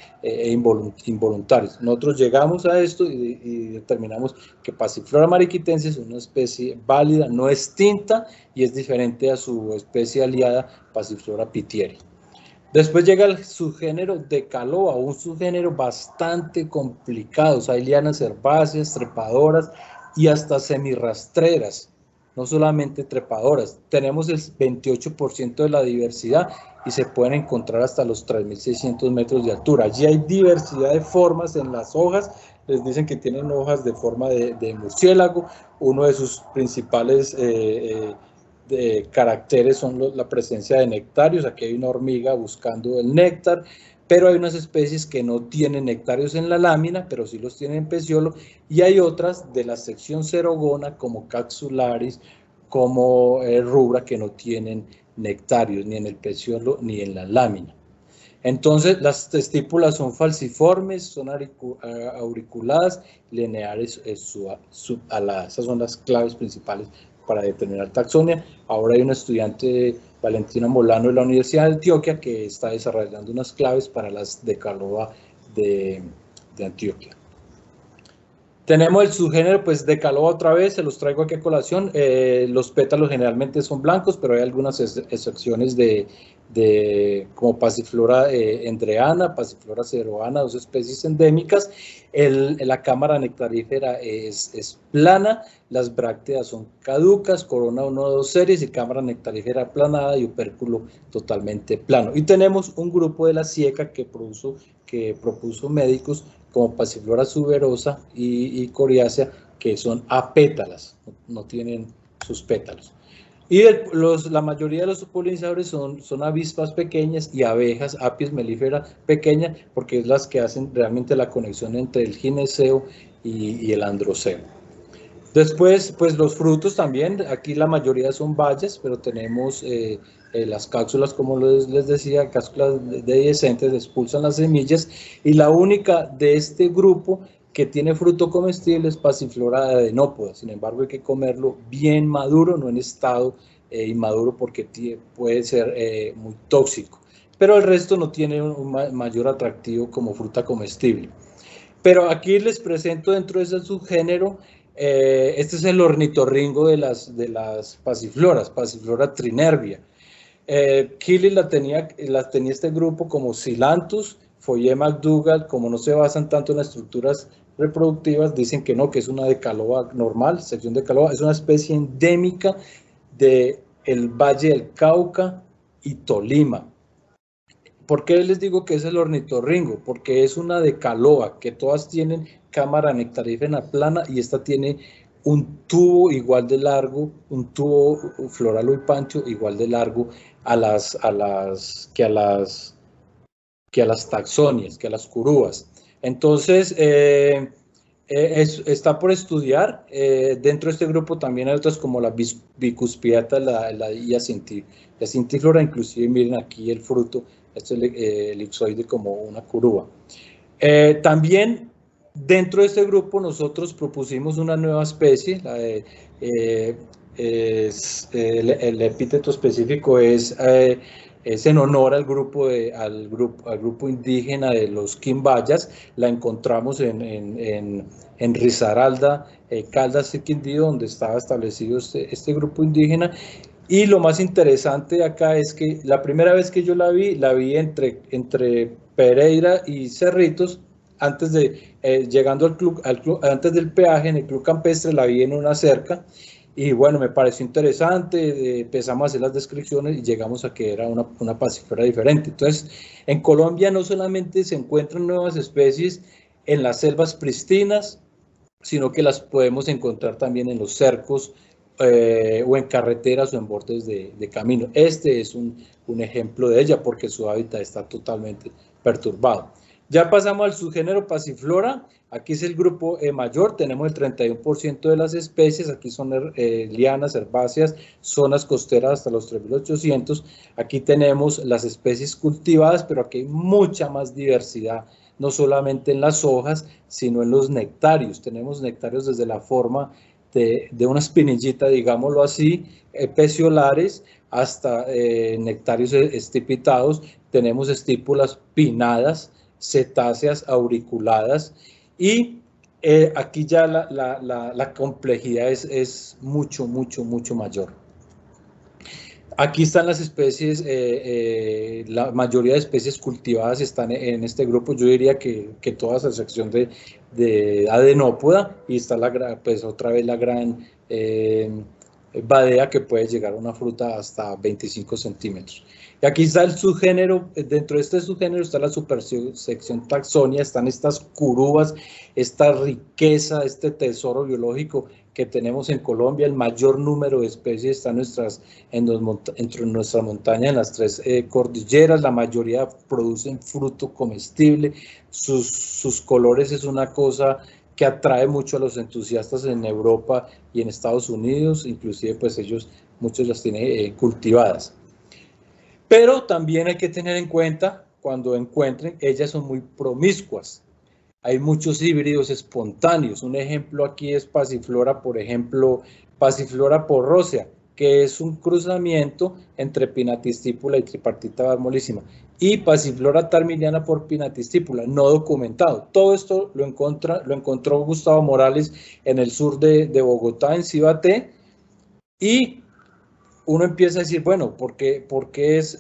involuntarios. Nosotros llegamos a esto y determinamos que Pasiflora mariquitensis es una especie válida, no extinta, y es diferente a su especie aliada, Pasiflora pittieri. Después llega el subgénero Decaloa, un subgénero bastante complicado. Hay lianas herbáceas, trepadoras y hasta semirrastreras, no solamente trepadoras. Tenemos el 28% de la diversidad y se pueden encontrar hasta los 3.600 metros de altura. Allí hay diversidad de formas en las hojas. Les dicen que tienen hojas de forma de murciélago. Uno de sus principales caracteres son la presencia de nectarios. Aquí hay una hormiga buscando el néctar, pero hay unas especies que no tienen nectarios en la lámina, pero sí los tienen en peciolo, y hay otras de la sección Cerogona, como Caxularis, como Rubra, que no tienen nectarios ni en el peciolo ni en la lámina. Entonces, las estípulas son falciformes, son auriculadas, lineares, subaladas. Esas son las claves principales para determinar taxonomía. Ahora hay una estudiante, Valentina Molano, de la Universidad de Antioquia, que está desarrollando unas claves para las Decaloa de Antioquia. Tenemos el subgénero, pues, Decaloa otra vez, se los traigo aquí a colación. Los pétalos generalmente son blancos, pero hay algunas excepciones como Passiflora endreana, Passiflora ceroana, 2 especies endémicas. La cámara nectarífera es plana, las brácteas son caducas, corona 1 o 2 series y cámara nectarífera aplanada y opérculo totalmente plano. Y tenemos un grupo de la SIECA que propuso médicos como Passiflora tuberosa y coriácea, que son apétalas, no tienen sus pétalos. Y la mayoría de los polinizadores son avispas pequeñas y abejas, Apis mellifera pequeña, porque es las que hacen realmente la conexión entre el gineceo y el androceo. Después, pues los frutos también, aquí la mayoría son bayas, pero tenemos las cápsulas, como les decía, cápsulas dehiscentes, expulsan las semillas, y la única de este grupo que tiene fruto comestible es Passiflora adenópoda. Sin embargo, hay que comerlo bien maduro, no en estado inmaduro, porque puede ser muy tóxico. Pero el resto no tiene un mayor atractivo como fruta comestible. Pero aquí les presento dentro de ese subgénero, este es el ornitorrinco de las pasifloras, Passiflora trinervia. Keeling la tenía este grupo como Silanthus, Foyer McDougall. Como no se basan tanto en las estructuras reproductivas, dicen que no, que es una Decaloa normal, sección Decaloa, es una especie endémica del Valle del Cauca y Tolima. ¿Por qué les digo que es el ornitorrinco? Porque es una Decaloa, que todas tienen cámara nectarífera plana, y esta tiene un tubo igual de largo, un tubo floral huipancho igual de largo que a las taxonias, que a las curúas. Entonces, está por estudiar. Dentro de este grupo también hay otras como la bicuspiata, la Hyacinthiflora, inclusive miren aquí el fruto, este es el elipsoide como una curúa. También dentro de este grupo nosotros propusimos una nueva especie, el epíteto específico es en honor al grupo indígena de los quimbayas. La encontramos en Risaralda, Caldas y Quindío, donde estaba establecido este grupo indígena. Y lo más interesante de acá es que la primera vez que yo la vi entre Pereira y Cerritos, llegando al club, antes del peaje, en el club campestre, la vi en una cerca. Y bueno, me pareció interesante, empezamos a hacer las descripciones y llegamos a que era una Passiflora diferente. Entonces, en Colombia no solamente se encuentran nuevas especies en las selvas pristinas, sino que las podemos encontrar también en los cercos, o en carreteras o en bordes de camino. Este es un ejemplo de ella, porque su hábitat está totalmente perturbado. Ya pasamos al subgénero Passiflora. Aquí es el grupo mayor, tenemos el 31% de las especies. Aquí son lianas, herbáceas, zonas costeras hasta los 3.800. Aquí tenemos las especies cultivadas, pero aquí hay mucha más diversidad, no solamente en las hojas, sino en los nectarios. Tenemos nectarios desde la forma de una espinillita, digámoslo así, peciolares, hasta nectarios estipitados. Tenemos estípulas pinnadas, cetáceas auriculadas, y aquí ya la complejidad es mucho mayor. Aquí están las especies, la mayoría de especies cultivadas están en este grupo. Yo diría que toda esa sección de adenópoda, y está pues otra vez la gran badea, que puede llegar a una fruta hasta 25 centímetros. Y aquí está el subgénero. Dentro de este subgénero está la supersección taxonia, están estas curúas, esta riqueza, este tesoro biológico que tenemos en Colombia. El mayor número de especies está entre nuestra montaña, en las 3 cordilleras. La mayoría producen fruto comestible. Sus colores es una cosa que atrae mucho a los entusiastas en Europa y en Estados Unidos. Inclusive pues muchos las tienen cultivadas. Pero también hay que tener en cuenta, cuando encuentren, ellas son muy promiscuas. Hay muchos híbridos espontáneos. Un ejemplo aquí es Passiflora, por ejemplo, Passiflora porrosea, que es un cruzamiento entre Pinatistípula y Tripartita Basmolísima, y Passiflora tarminiana por Pinatistípula, no documentado. Todo esto lo encontró Gustavo Morales en el sur de Bogotá, en Cibaté, y uno empieza a decir, bueno, ¿por qué es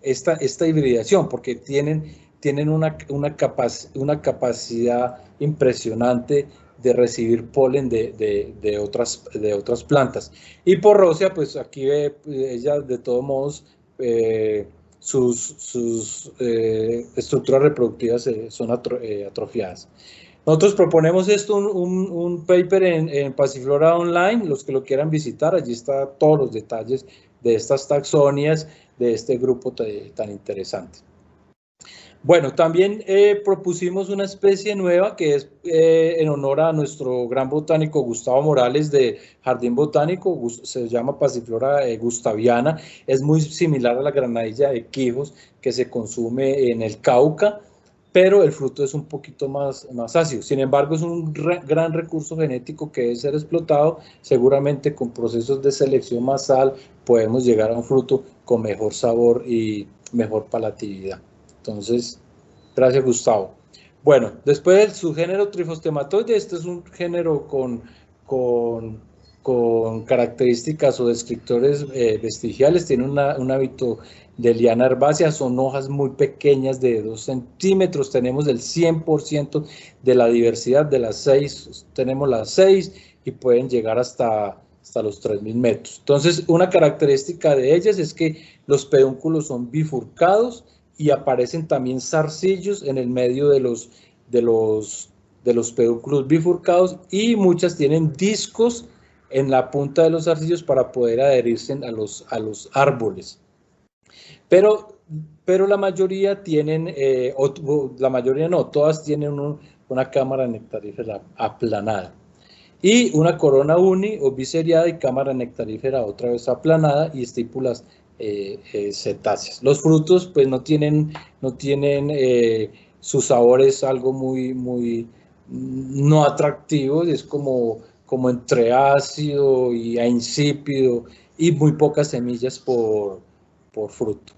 esta hibridación? Porque tienen una capacidad impresionante de recibir polen de otras plantas. Y Porrosia, pues aquí ve ella de todos modos sus estructuras reproductivas son atrofiadas. Nosotros proponemos esto, un paper en Passiflora Online, los que lo quieran visitar, allí están todos los detalles de estas taxonias, de este grupo tan interesante. Bueno, también propusimos una especie nueva que es en honor a nuestro gran botánico Gustavo Morales de Jardín Botánico, se llama Passiflora gustaviana, es muy similar a la granadilla de Quijos que se consume en el Cauca, pero el fruto es un poquito más ácido. Sin embargo, es un gran recurso genético que debe ser explotado. Seguramente con procesos de selección masal podemos llegar a un fruto con mejor sabor y mejor palatividad. Entonces, gracias Gustavo. Bueno, después del subgénero Trifostematoide, este es un género con características o descriptores vestigiales, tiene un hábito de liana herbácea, son hojas muy pequeñas de 2 centímetros, tenemos el 100% de la diversidad, de las 6, tenemos las 6 y pueden llegar hasta los 3.000 metros. Entonces, una característica de ellas es que los pedúnculos son bifurcados y aparecen también zarcillos en el medio de los pedúnculos bifurcados, y muchas tienen discos en la punta de los zarcillos para poder adherirse a los árboles. Pero la mayoría tienen, la mayoría no, todas tienen una cámara nectarífera aplanada. Y una corona uni o biseriada y cámara nectarífera otra vez aplanada y estípulas cetáceas. Los frutos pues no tienen su sabor es algo muy no atractivo, es como entre ácido y insípido, y muy pocas semillas por fruto.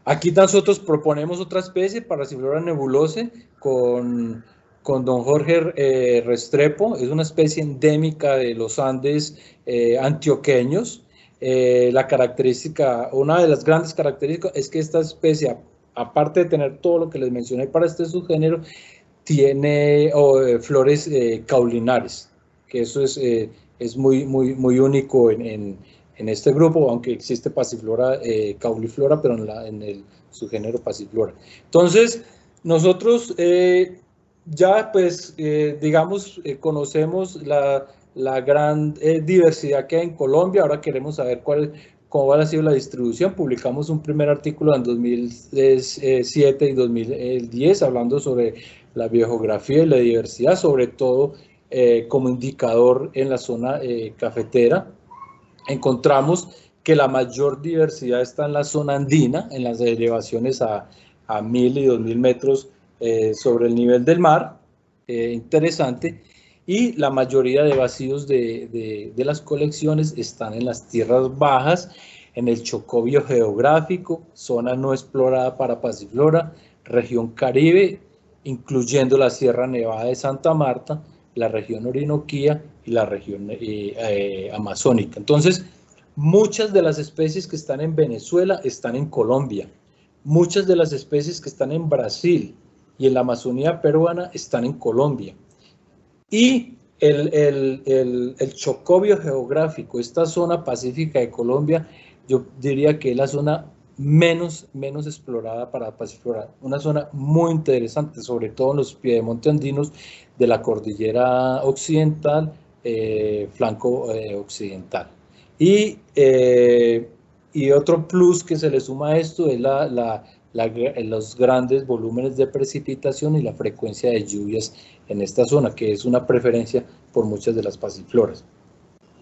Aquí nosotros proponemos otra especie, Passiflora nebulose, con don Jorge Restrepo. Es una especie endémica de los Andes antioqueños. La característica, una de las grandes características es que esta especie, aparte de tener todo lo que les mencioné para este subgénero, tiene flores caulinares, que eso es muy único en este grupo, aunque existe Passiflora cauliflora, pero en el subgénero Passiflora. Entonces, nosotros ya pues digamos conocemos la gran diversidad que hay en Colombia. Ahora queremos saber cómo ha sido la distribución. Publicamos un primer artículo en 2007 y 2010 hablando sobre la biogeografía y la diversidad, sobre todo como indicador en la zona cafetera. Encontramos que la mayor diversidad está en la zona andina, en las elevaciones a 1.000 y 2.000 metros sobre el nivel del mar, interesante, y la mayoría de vacíos de las colecciones están en las tierras bajas, en el Chocó biogeográfico, zona no explorada para Passiflora, región Caribe, incluyendo la Sierra Nevada de Santa Marta, la región Orinoquía y la región amazónica. Entonces, muchas de las especies que están en Venezuela están en Colombia, muchas de las especies que están en Brasil y en la Amazonía peruana están en Colombia. Y el Chocó biogeográfico, esta zona pacífica de Colombia, yo diría que es la zona menos explorada para Passiflora, una zona muy interesante, sobre todo en los piedemonte andinos de la cordillera occidental, flanco occidental. Y otro plus que se le suma a esto es los grandes volúmenes de precipitación y la frecuencia de lluvias en esta zona, que es una preferencia por muchas de las pasifloras.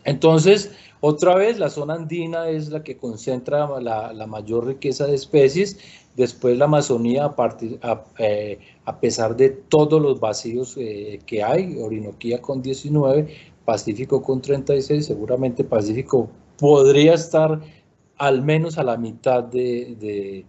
Entonces, otra vez, la zona andina es la que concentra la mayor riqueza de especies. Después la Amazonía, a pesar de todos los vacíos que hay, Orinoquía con 19, Pacífico con 36, seguramente Pacífico podría estar al menos a la mitad de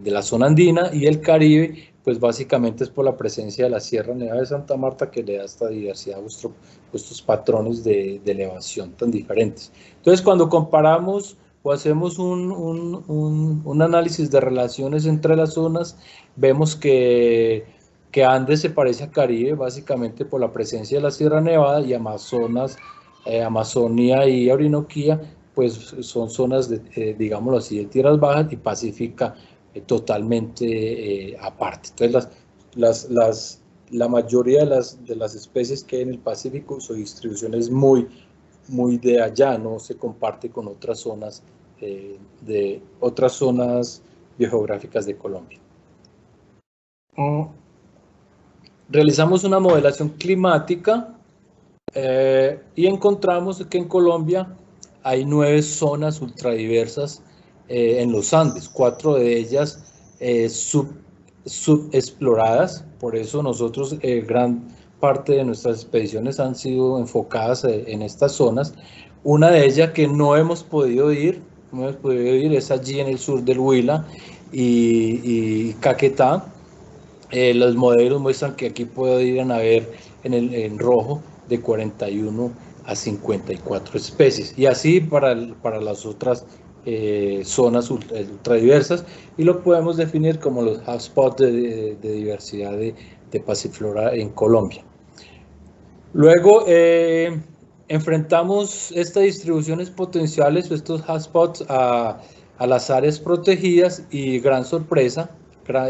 la zona andina, y el Caribe, pues básicamente es por la presencia de la Sierra Nevada de Santa Marta que le da esta diversidad a vuestros patrones de elevación tan diferentes. Entonces, cuando comparamos o hacemos un análisis de relaciones entre las zonas, vemos que Andes se parece a Caribe básicamente por la presencia de la Sierra Nevada, y Amazonas, Amazonía y Orinoquía pues son zonas digámoslo así, de tierras bajas, y Pacífica totalmente aparte. Entonces la mayoría de las especies que hay en el Pacífico, su distribución es muy de allá, no se comparte con otras zonas biogeográficas de Colombia. Realizamos una modelación climática y encontramos que en Colombia hay 9 zonas ultradiversas en los Andes, 4 de ellas subexploradas. Por eso nosotros, gran parte de nuestras expediciones han sido enfocadas en estas zonas. Una de ellas que no hemos podido ir es allí en el sur del Huila y Caquetá. Los modelos muestran que aquí pueden haber en rojo de 41 a 54 especies, y así para las otras zonas ultradiversas, y lo podemos definir como los hotspots de diversidad de pasiflora en Colombia. Luego enfrentamos estas distribuciones potenciales o estos hotspots a las áreas protegidas, y gran sorpresa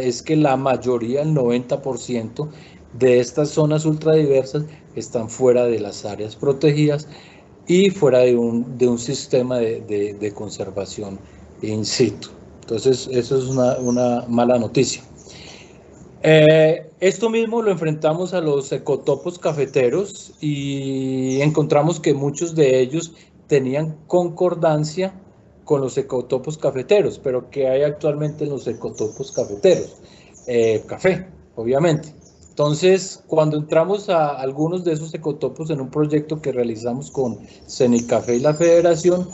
es que la mayoría, el 90% de estas zonas ultradiversas están fuera de las áreas protegidas y fuera de un sistema de conservación in situ. Entonces, eso es una mala noticia. Esto mismo lo enfrentamos a los ecotopos cafeteros, y encontramos que muchos de ellos tenían concordancia con los ecotopos cafeteros. Pero ¿qué hay actualmente en los ecotopos cafeteros? Café, obviamente. Entonces, cuando entramos a algunos de esos ecotopos en un proyecto que realizamos con Cenicafé y la Federación,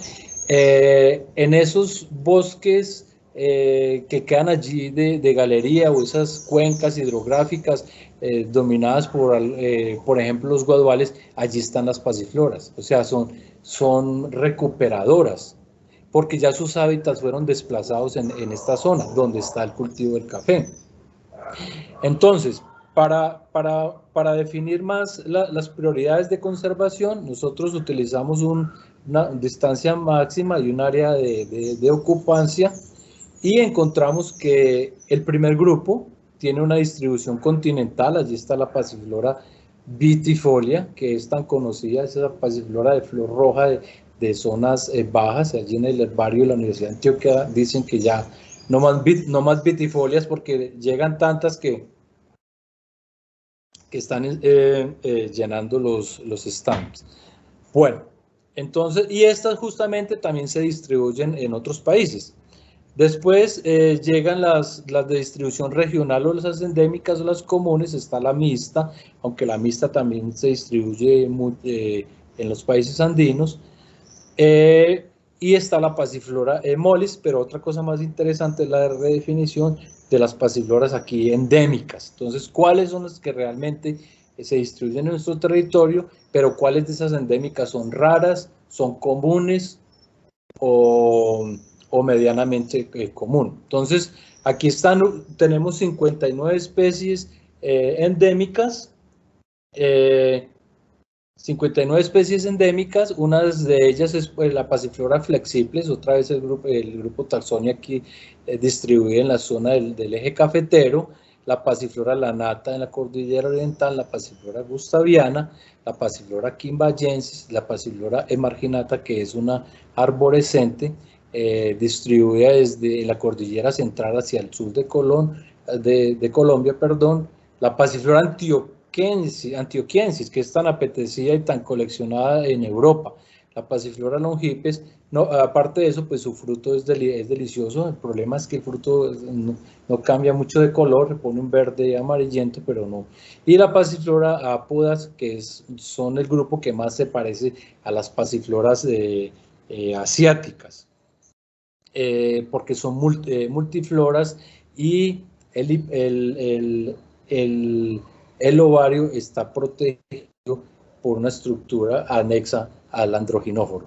en esos bosques que quedan allí de galería, o esas cuencas hidrográficas dominadas por ejemplo, los guaduales, allí están las pasifloras. O sea, son recuperadoras, porque ya sus hábitats fueron desplazados en esta zona donde está el cultivo del café. Entonces, para definir más las prioridades de conservación, nosotros utilizamos una distancia máxima y un área de ocupancia, y encontramos que el primer grupo tiene una distribución continental. Allí está la pasiflora vitifolia, que es tan conocida, es esa pasiflora de flor roja de zonas bajas. Allí en el herbario de la Universidad de Antioquia dicen que ya no más vitifolias, porque llegan tantas que están llenando los stands. Bueno, entonces, y estas justamente también se distribuyen en otros países. Después llegan las de distribución regional, o las endémicas, o las comunes. Está la mixta, aunque la mixta también se distribuye en los países andinos. Y está la pasiflora mollis, pero otra cosa más interesante es la redefinición de las pasifloras aquí endémicas. Entonces, ¿cuáles son las que realmente se distribuyen en nuestro territorio? Pero ¿cuáles de esas endémicas son raras, son comunes o medianamente común? Entonces, aquí tenemos 59 especies endémicas, 59 especies endémicas. Unas de ellas es la pasiflora flexibles, otra vez el grupo Taxonia aquí distribuida en la zona del eje cafetero, la pasiflora lanata en la cordillera oriental, la pasiflora gustaviana, la pasiflora quimbayensis, la pasiflora emarginata, que es una arborescente distribuida desde la cordillera central hacia el sur de Colombia, la pasiflora antioquensis, que es tan apetecida y tan coleccionada en Europa, la Passiflora longipes. No, aparte de eso, pues su fruto es delicioso. El problema es que el fruto no cambia mucho de color, se pone un verde amarillento, pero no. Y la Passiflora apodas, que son el grupo que más se parece a las Passifloras asiáticas, porque son multifloras y el ovario está protegido por una estructura anexa al androginóforo.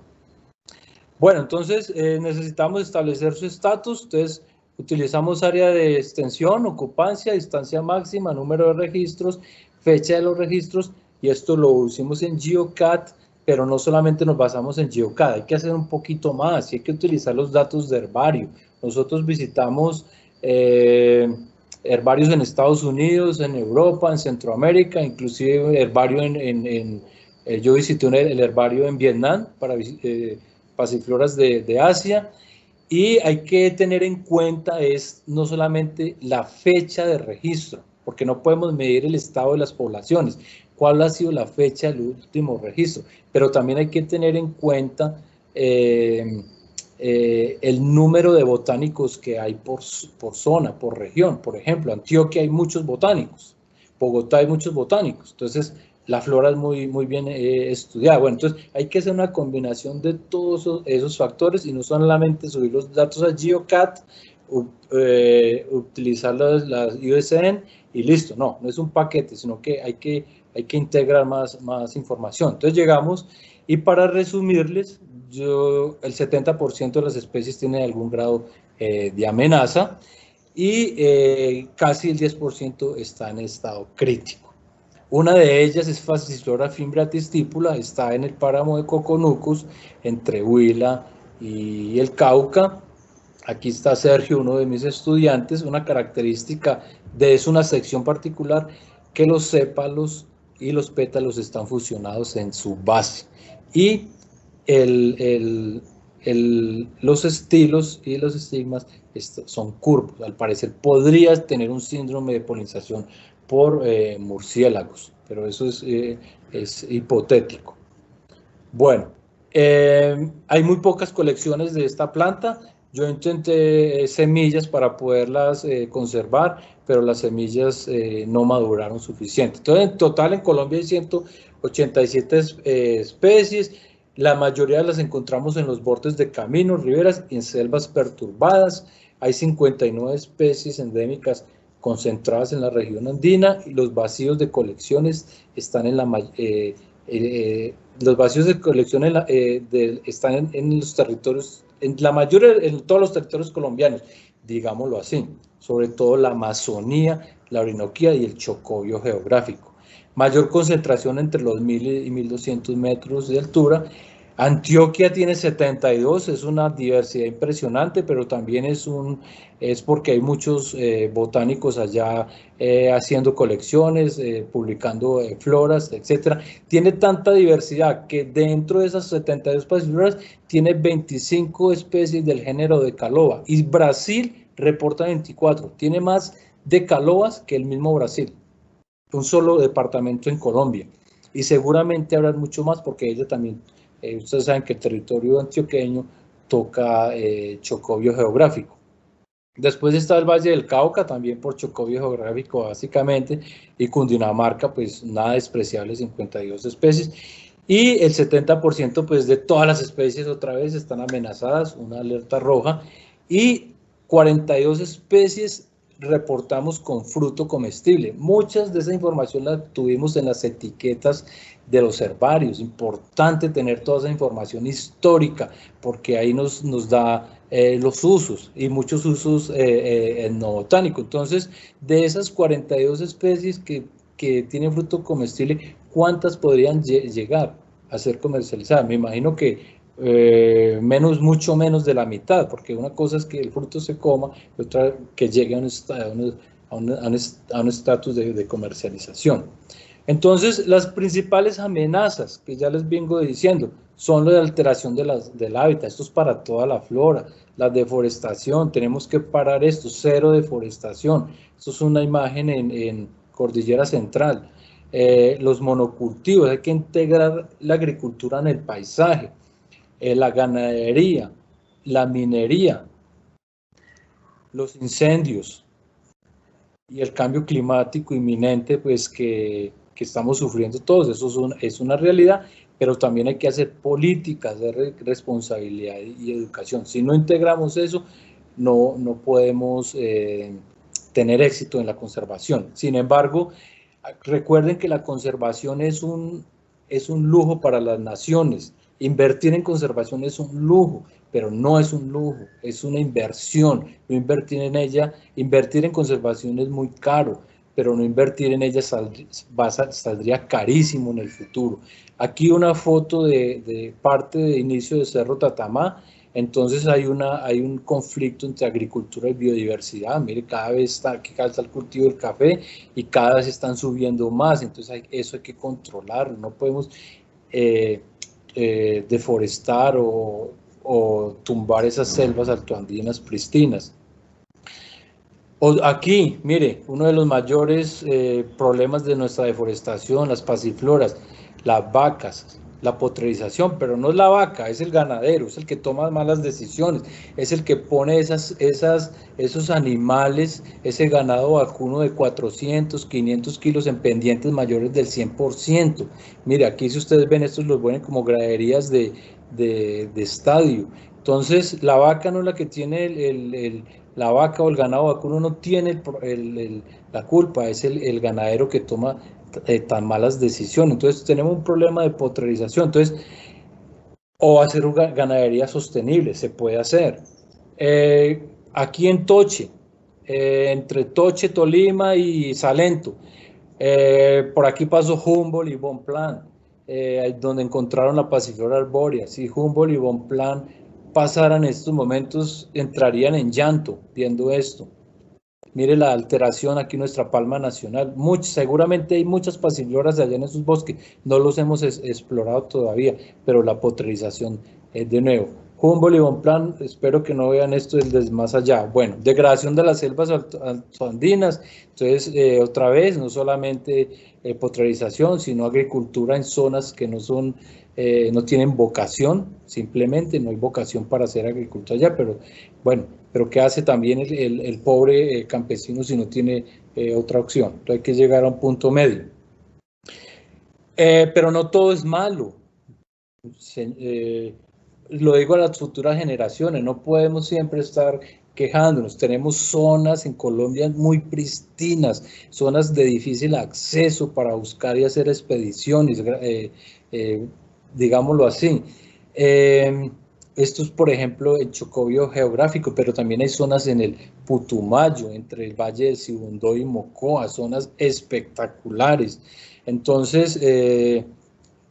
Bueno, entonces necesitamos establecer su estatus. Entonces utilizamos área de extensión, ocupancia, distancia máxima, número de registros, fecha de los registros, y esto lo hicimos en GeoCat, pero no solamente nos basamos en GeoCat, hay que hacer un poquito más, y hay que utilizar los datos de herbario. Nosotros visitamos herbarios en Estados Unidos, en Europa, en Centroamérica, inclusive herbario yo visité el herbario en Vietnam para Passifloras de Asia, y hay que tener en cuenta no solamente la fecha de registro, porque no podemos medir el estado de las poblaciones, cuál ha sido la fecha del último registro, pero también hay que tener en cuenta el número de botánicos que hay por zona, por región. Por ejemplo, Antioquia hay muchos botánicos, Bogotá hay muchos botánicos, entonces la flora es muy bien estudiada. Bueno, entonces hay que hacer una combinación de todos esos factores y no solamente subir los datos a GeoCat, utilizar las USN y listo. No es un paquete, sino que hay que integrar más información. Entonces llegamos, y para resumirles, el 70% de las especies tienen algún grado de amenaza, y casi el 10% está en estado crítico. Una de ellas es Passiflora fimbriatis-stipula, está en el páramo de Coconucos, entre Huila y el Cauca. Aquí está Sergio, uno de mis estudiantes. Una característica es una sección particular, que los sépalos y los pétalos están fusionados en su base, y los estilos y los estigmas son curvos. Al parecer podría tener un síndrome de polinización por murciélagos, pero eso es hipotético. Bueno, hay muy pocas colecciones de esta planta. Yo intenté semillas para poderlas conservar, pero las semillas no maduraron suficiente. Entonces, en total en Colombia hay 187 especies. La mayoría las encontramos en los bordes de caminos, riberas y en selvas perturbadas. Hay 59 especies endémicas concentradas en la región andina, y los vacíos de colecciones están en están en los territorios, en todos los territorios colombianos, digámoslo así, sobre todo la Amazonía, la Orinoquía y el Chocó geográfico. Mayor concentración entre los 1000 y 1200 metros de altura. Antioquia tiene 72, es una diversidad impresionante, pero también es porque hay muchos botánicos allá haciendo colecciones, publicando floras, etc. Tiene tanta diversidad que dentro de esas 72 passifloras tiene 25 especies del género Decaloba, y Brasil reporta 24, tiene más Decalobas que el mismo Brasil, un solo departamento en Colombia, y seguramente habrá mucho más, porque ella también... ustedes saben que el territorio antioqueño toca Chocó geográfico. Después está el Valle del Cauca, también por Chocó geográfico básicamente, y Cundinamarca, pues nada despreciable, 52 especies. Y el 70% pues de todas las especies otra vez están amenazadas, una alerta roja, y 42 especies reportamos con fruto comestible. Muchas de esa información la tuvimos en las etiquetas de los herbarios. Importante tener toda esa información histórica, porque ahí nos da los usos, y muchos usos etnobotánicos. Entonces, de esas 42 especies que tienen fruto comestible, ¿cuántas podrían llegar a ser comercializadas? Me imagino que mucho menos de la mitad, porque una cosa es que el fruto se coma y otra que llegue a un estatus de comercialización. Entonces, las principales amenazas que ya les vengo diciendo son la alteración del hábitat. Esto es para toda la flora. La deforestación, tenemos que parar esto, cero deforestación. Esto es una imagen en Cordillera Central. Los monocultivos, hay que integrar la agricultura en el paisaje. la ganadería, la minería, los incendios y el cambio climático inminente pues que estamos sufriendo todos. Eso es una realidad, pero también hay que hacer políticas de responsabilidad y educación. Si no integramos eso, no podemos tener éxito en la conservación. Sin embargo, recuerden que la conservación es un lujo para las naciones. Invertir en conservación es un lujo, pero no es un lujo, es una inversión. No invertir en ella, invertir en conservación es muy caro, pero no invertir en ella saldría carísimo en el futuro. Aquí una foto de parte de inicio de Cerro Tatamá. Entonces hay un conflicto entre agricultura y biodiversidad. Mire, cada vez está el cultivo del café y cada vez están subiendo más. Entonces eso hay que controlarlo. No podemos deforestar o tumbar esas selvas altoandinas pristinas. Aquí, mire, uno de los mayores problemas de nuestra deforestación, las pasifloras, las vacas, la potrerización, pero no es la vaca, es el ganadero, es el que toma malas decisiones, es el que pone esos animales, ese ganado vacuno de 400, 500 kilos en pendientes mayores del 100%. Mire, aquí si ustedes ven, estos los ponen como graderías de estadio. Entonces, la vaca no es la que tiene la vaca o el ganado vacuno no tiene la culpa, es el ganadero que toma tan malas decisiones. Entonces tenemos un problema de potrerización. Entonces, o hacer una ganadería sostenible, se puede hacer. Aquí en Toche, entre Toche, Tolima y Salento, por aquí pasó Humboldt y Bonpland, donde encontraron la pasiflora arbórea. Si Humboldt y Bonpland pasaran estos momentos, entrarían en llanto viendo esto. Mire la alteración aquí en nuestra palma nacional. Seguramente hay muchas pasifloras allá en esos bosques, no los hemos explorado todavía, pero la potrerización es de nuevo. Humboldt y Bonpland, espero que no vean esto desde más allá. Bueno, degradación de las selvas altoandinas. Entonces, otra vez, no solamente potrerización, sino agricultura en zonas que no tienen vocación, simplemente no hay vocación para hacer agricultura allá, pero bueno, pero ¿qué hace también el pobre campesino si no tiene otra opción? Entonces hay que llegar a un punto medio. Pero no todo es malo. Lo digo a las futuras generaciones, no podemos siempre estar quejándonos. Tenemos zonas en Colombia muy pristinas, zonas de difícil acceso para buscar y hacer expediciones, digámoslo así. Esto es, por ejemplo, el Chocó geográfico, pero también hay zonas en el Putumayo, entre el Valle de Sibundoy y Mocoa, zonas espectaculares. Entonces,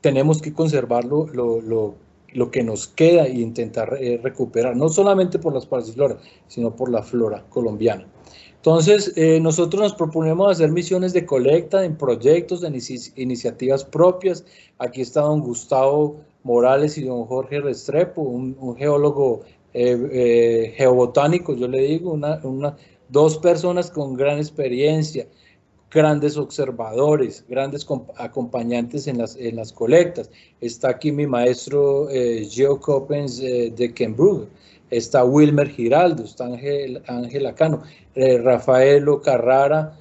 tenemos que conservar lo que nos queda e intentar recuperar, no solamente por las pasifloras, sino por la flora colombiana. Entonces, nosotros nos proponemos hacer misiones de colecta en proyectos, en iniciativas propias. Aquí está don Gustavo Morales y don Jorge Restrepo, un geólogo geobotánico, yo le digo, dos personas con gran experiencia, grandes observadores, grandes acompañantes en las colectas. Está aquí mi maestro Geo Coppens de Kenbrugge, está Wilmer Giraldo, está Ángela Cano, Rafaelo Carrara,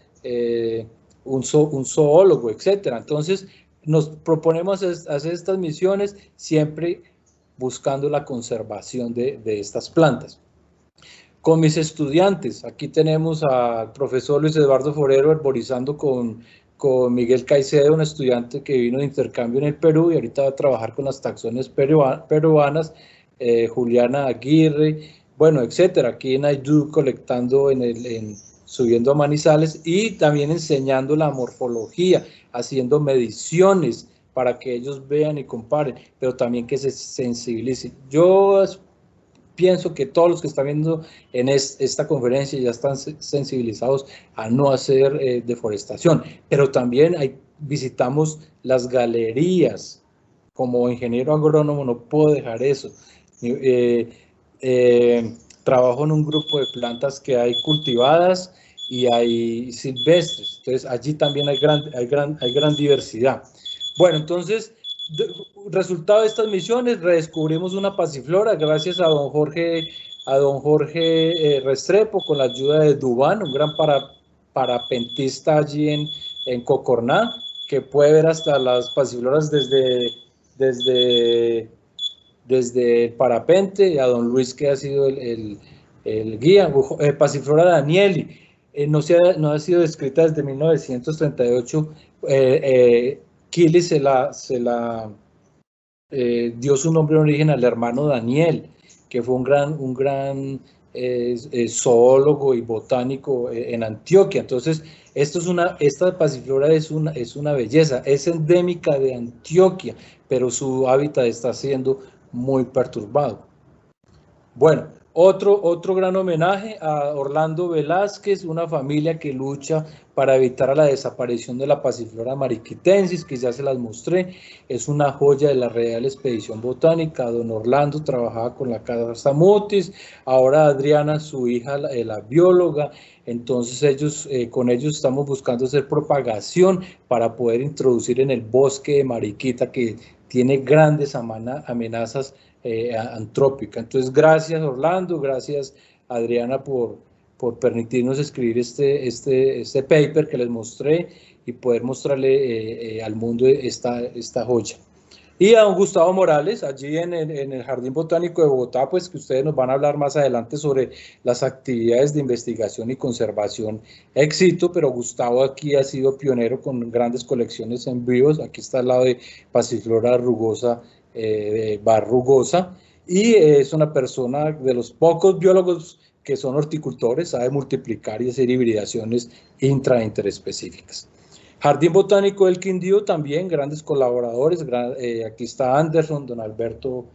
un zoólogo, etcétera. Entonces, nos proponemos hacer estas misiones siempre buscando la conservación de estas plantas. Con mis estudiantes, aquí tenemos al profesor Luis Eduardo Forero herborizando con Miguel Caicedo, un estudiante que vino de intercambio en el Perú y ahorita va a trabajar con las taxones peruanas, Juliana Aguirre, bueno, etcétera. Aquí en Aydú colectando subiendo a Manizales y también enseñando la morfología, haciendo mediciones para que ellos vean y comparen, pero también que se sensibilicen. Yo pienso que todos los que están viendo en esta conferencia ya están sensibilizados a no hacer deforestación, pero también visitamos las galerías. Como ingeniero agrónomo no puedo dejar eso. Trabajo en un grupo de plantas que hay cultivadas y hay silvestres, entonces allí también hay gran diversidad. Bueno, entonces resultado de estas misiones, redescubrimos una pasiflora gracias a don Jorge Restrepo, con la ayuda de Dubán, un gran parapentista allí en Cocorná, que puede ver hasta las pasifloras desde el parapente, y a don Luis, que ha sido el guía. Pasiflora Danieli, no ha sido descrita desde 1938. Kili se la dio su nombre de origen al hermano Daniel, que fue un gran zoólogo y botánico en Antioquia. Entonces, esta pasiflora es una belleza, es endémica de Antioquia, pero su hábitat está siendo muy perturbado. Bueno, otro gran homenaje a Orlando Velázquez, una familia que lucha para evitar la desaparición de la pasiflora mariquitensis, que ya se las mostré. Es una joya de la Real Expedición Botánica. Don Orlando trabajaba con la Casa Mutis, ahora Adriana, su hija, la bióloga. Entonces con ellos estamos buscando hacer propagación para poder introducir en el bosque de Mariquita, que tiene grandes amenazas antrópicas. Entonces, gracias Orlando, gracias Adriana por permitirnos escribir este paper que les mostré y poder mostrarle al mundo esta joya. Y a don Gustavo Morales, allí en el Jardín Botánico de Bogotá, pues que ustedes nos van a hablar más adelante sobre las actividades de investigación y conservación éxito, pero Gustavo aquí ha sido pionero con grandes colecciones en vivos. Aquí está al lado de Pasiflora rugosa, barrugosa, y es una persona de los pocos biólogos que son horticultores, sabe multiplicar y hacer hibridaciones interespecíficas. Jardín Botánico del Quindío también, grandes colaboradores. Aquí está Anderson, don Alberto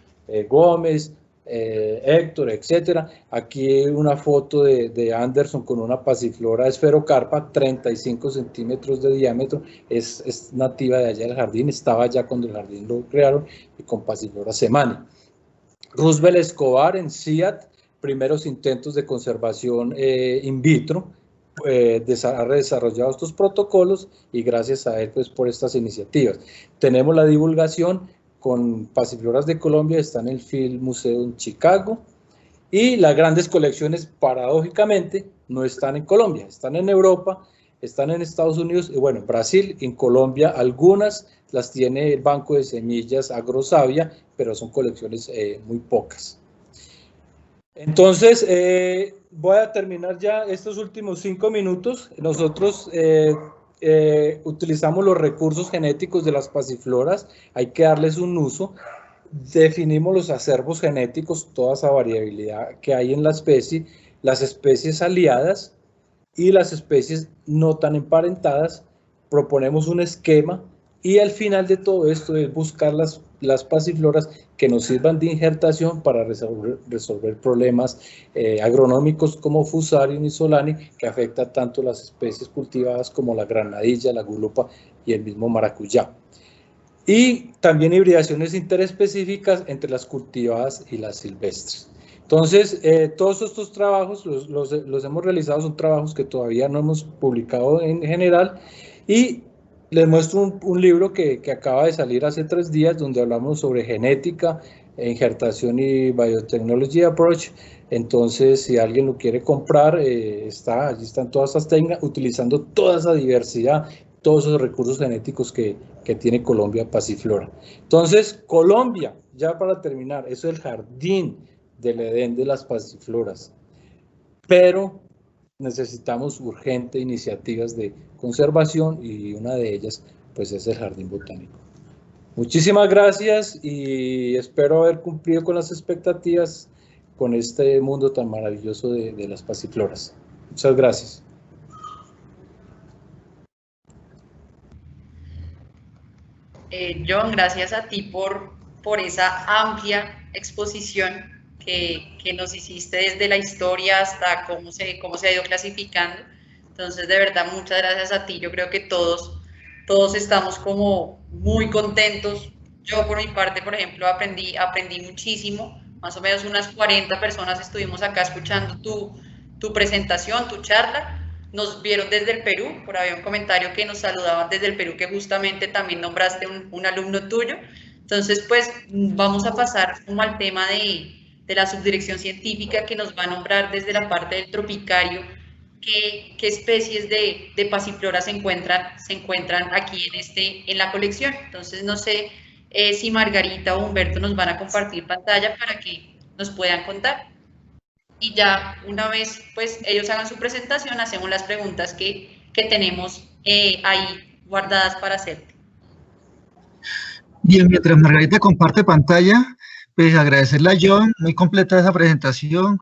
Gómez, Héctor, etcétera. Aquí una foto de Anderson con una pasiflora esferocarpa, 35 centímetros de diámetro, es nativa de allá del jardín, estaba allá cuando el jardín lo crearon, y con pasiflora semani. Roosevelt Escobar en CIAT, primeros intentos de conservación in vitro, ha desarrollado estos protocolos, y gracias a él pues por estas iniciativas. Tenemos la divulgación con pasifloras de Colombia, está en el Field Museo en Chicago, y las grandes colecciones paradójicamente no están en Colombia, están en Europa, están en Estados Unidos y bueno, en Brasil. En Colombia algunas las tiene el Banco de Semillas Agrosavia, pero son colecciones muy pocas. Entonces, voy a terminar ya estos últimos 5 minutos. Nosotros utilizamos los recursos genéticos de las pasifloras, hay que darles un uso. Definimos los acervos genéticos, toda esa variabilidad que hay en la especie, las especies aliadas y las especies no tan emparentadas. Proponemos un esquema, y al final de todo esto es buscar las pasifloras que nos sirvan de injertación para resolver problemas agronómicos como Fusarium y Solani, que afecta tanto las especies cultivadas como la granadilla, la gulupa y el mismo maracuyá. Y también hibridaciones interespecíficas entre las cultivadas y las silvestres. Entonces, todos estos trabajos los hemos realizado, son trabajos que todavía no hemos publicado en general, y les muestro un libro que acaba de salir hace 3 días, donde hablamos sobre genética, injertación y biotechnology approach. Entonces, si alguien lo quiere comprar, allí están todas estas técnicas, utilizando toda esa diversidad, todos esos recursos genéticos que tiene Colombia Pasiflora. Entonces, Colombia, ya para terminar, eso es el jardín del Edén de las pasifloras, pero necesitamos urgente iniciativas de conservación, y una de ellas pues es el Jardín Botánico. Muchísimas gracias, y espero haber cumplido con las expectativas con este mundo tan maravilloso de las pasifloras. Muchas gracias. John, gracias a ti por esa amplia exposición que nos hiciste desde la historia hasta cómo se ha ido clasificando. Entonces, de verdad, muchas gracias a ti. Yo creo que todos estamos como muy contentos. Yo, por mi parte, por ejemplo, aprendí muchísimo. Más o menos unas 40 personas estuvimos acá escuchando tu presentación, tu charla. Nos vieron desde el Perú, por ahí un comentario que nos saludaban desde el Perú, que justamente también nombraste un alumno tuyo. Entonces, pues vamos a pasar como al tema de la subdirección científica que nos va a nombrar desde la parte del tropicario qué especies de pasiflora se encuentran aquí en la colección. Entonces, no sé si Margarita o Humberto nos van a compartir pantalla para que nos puedan contar. Y ya una vez pues ellos hagan su presentación, hacemos las preguntas que tenemos ahí guardadas para hacerte. Bien, mientras Margarita comparte pantalla, pues agradecerle a John, muy completa esa presentación,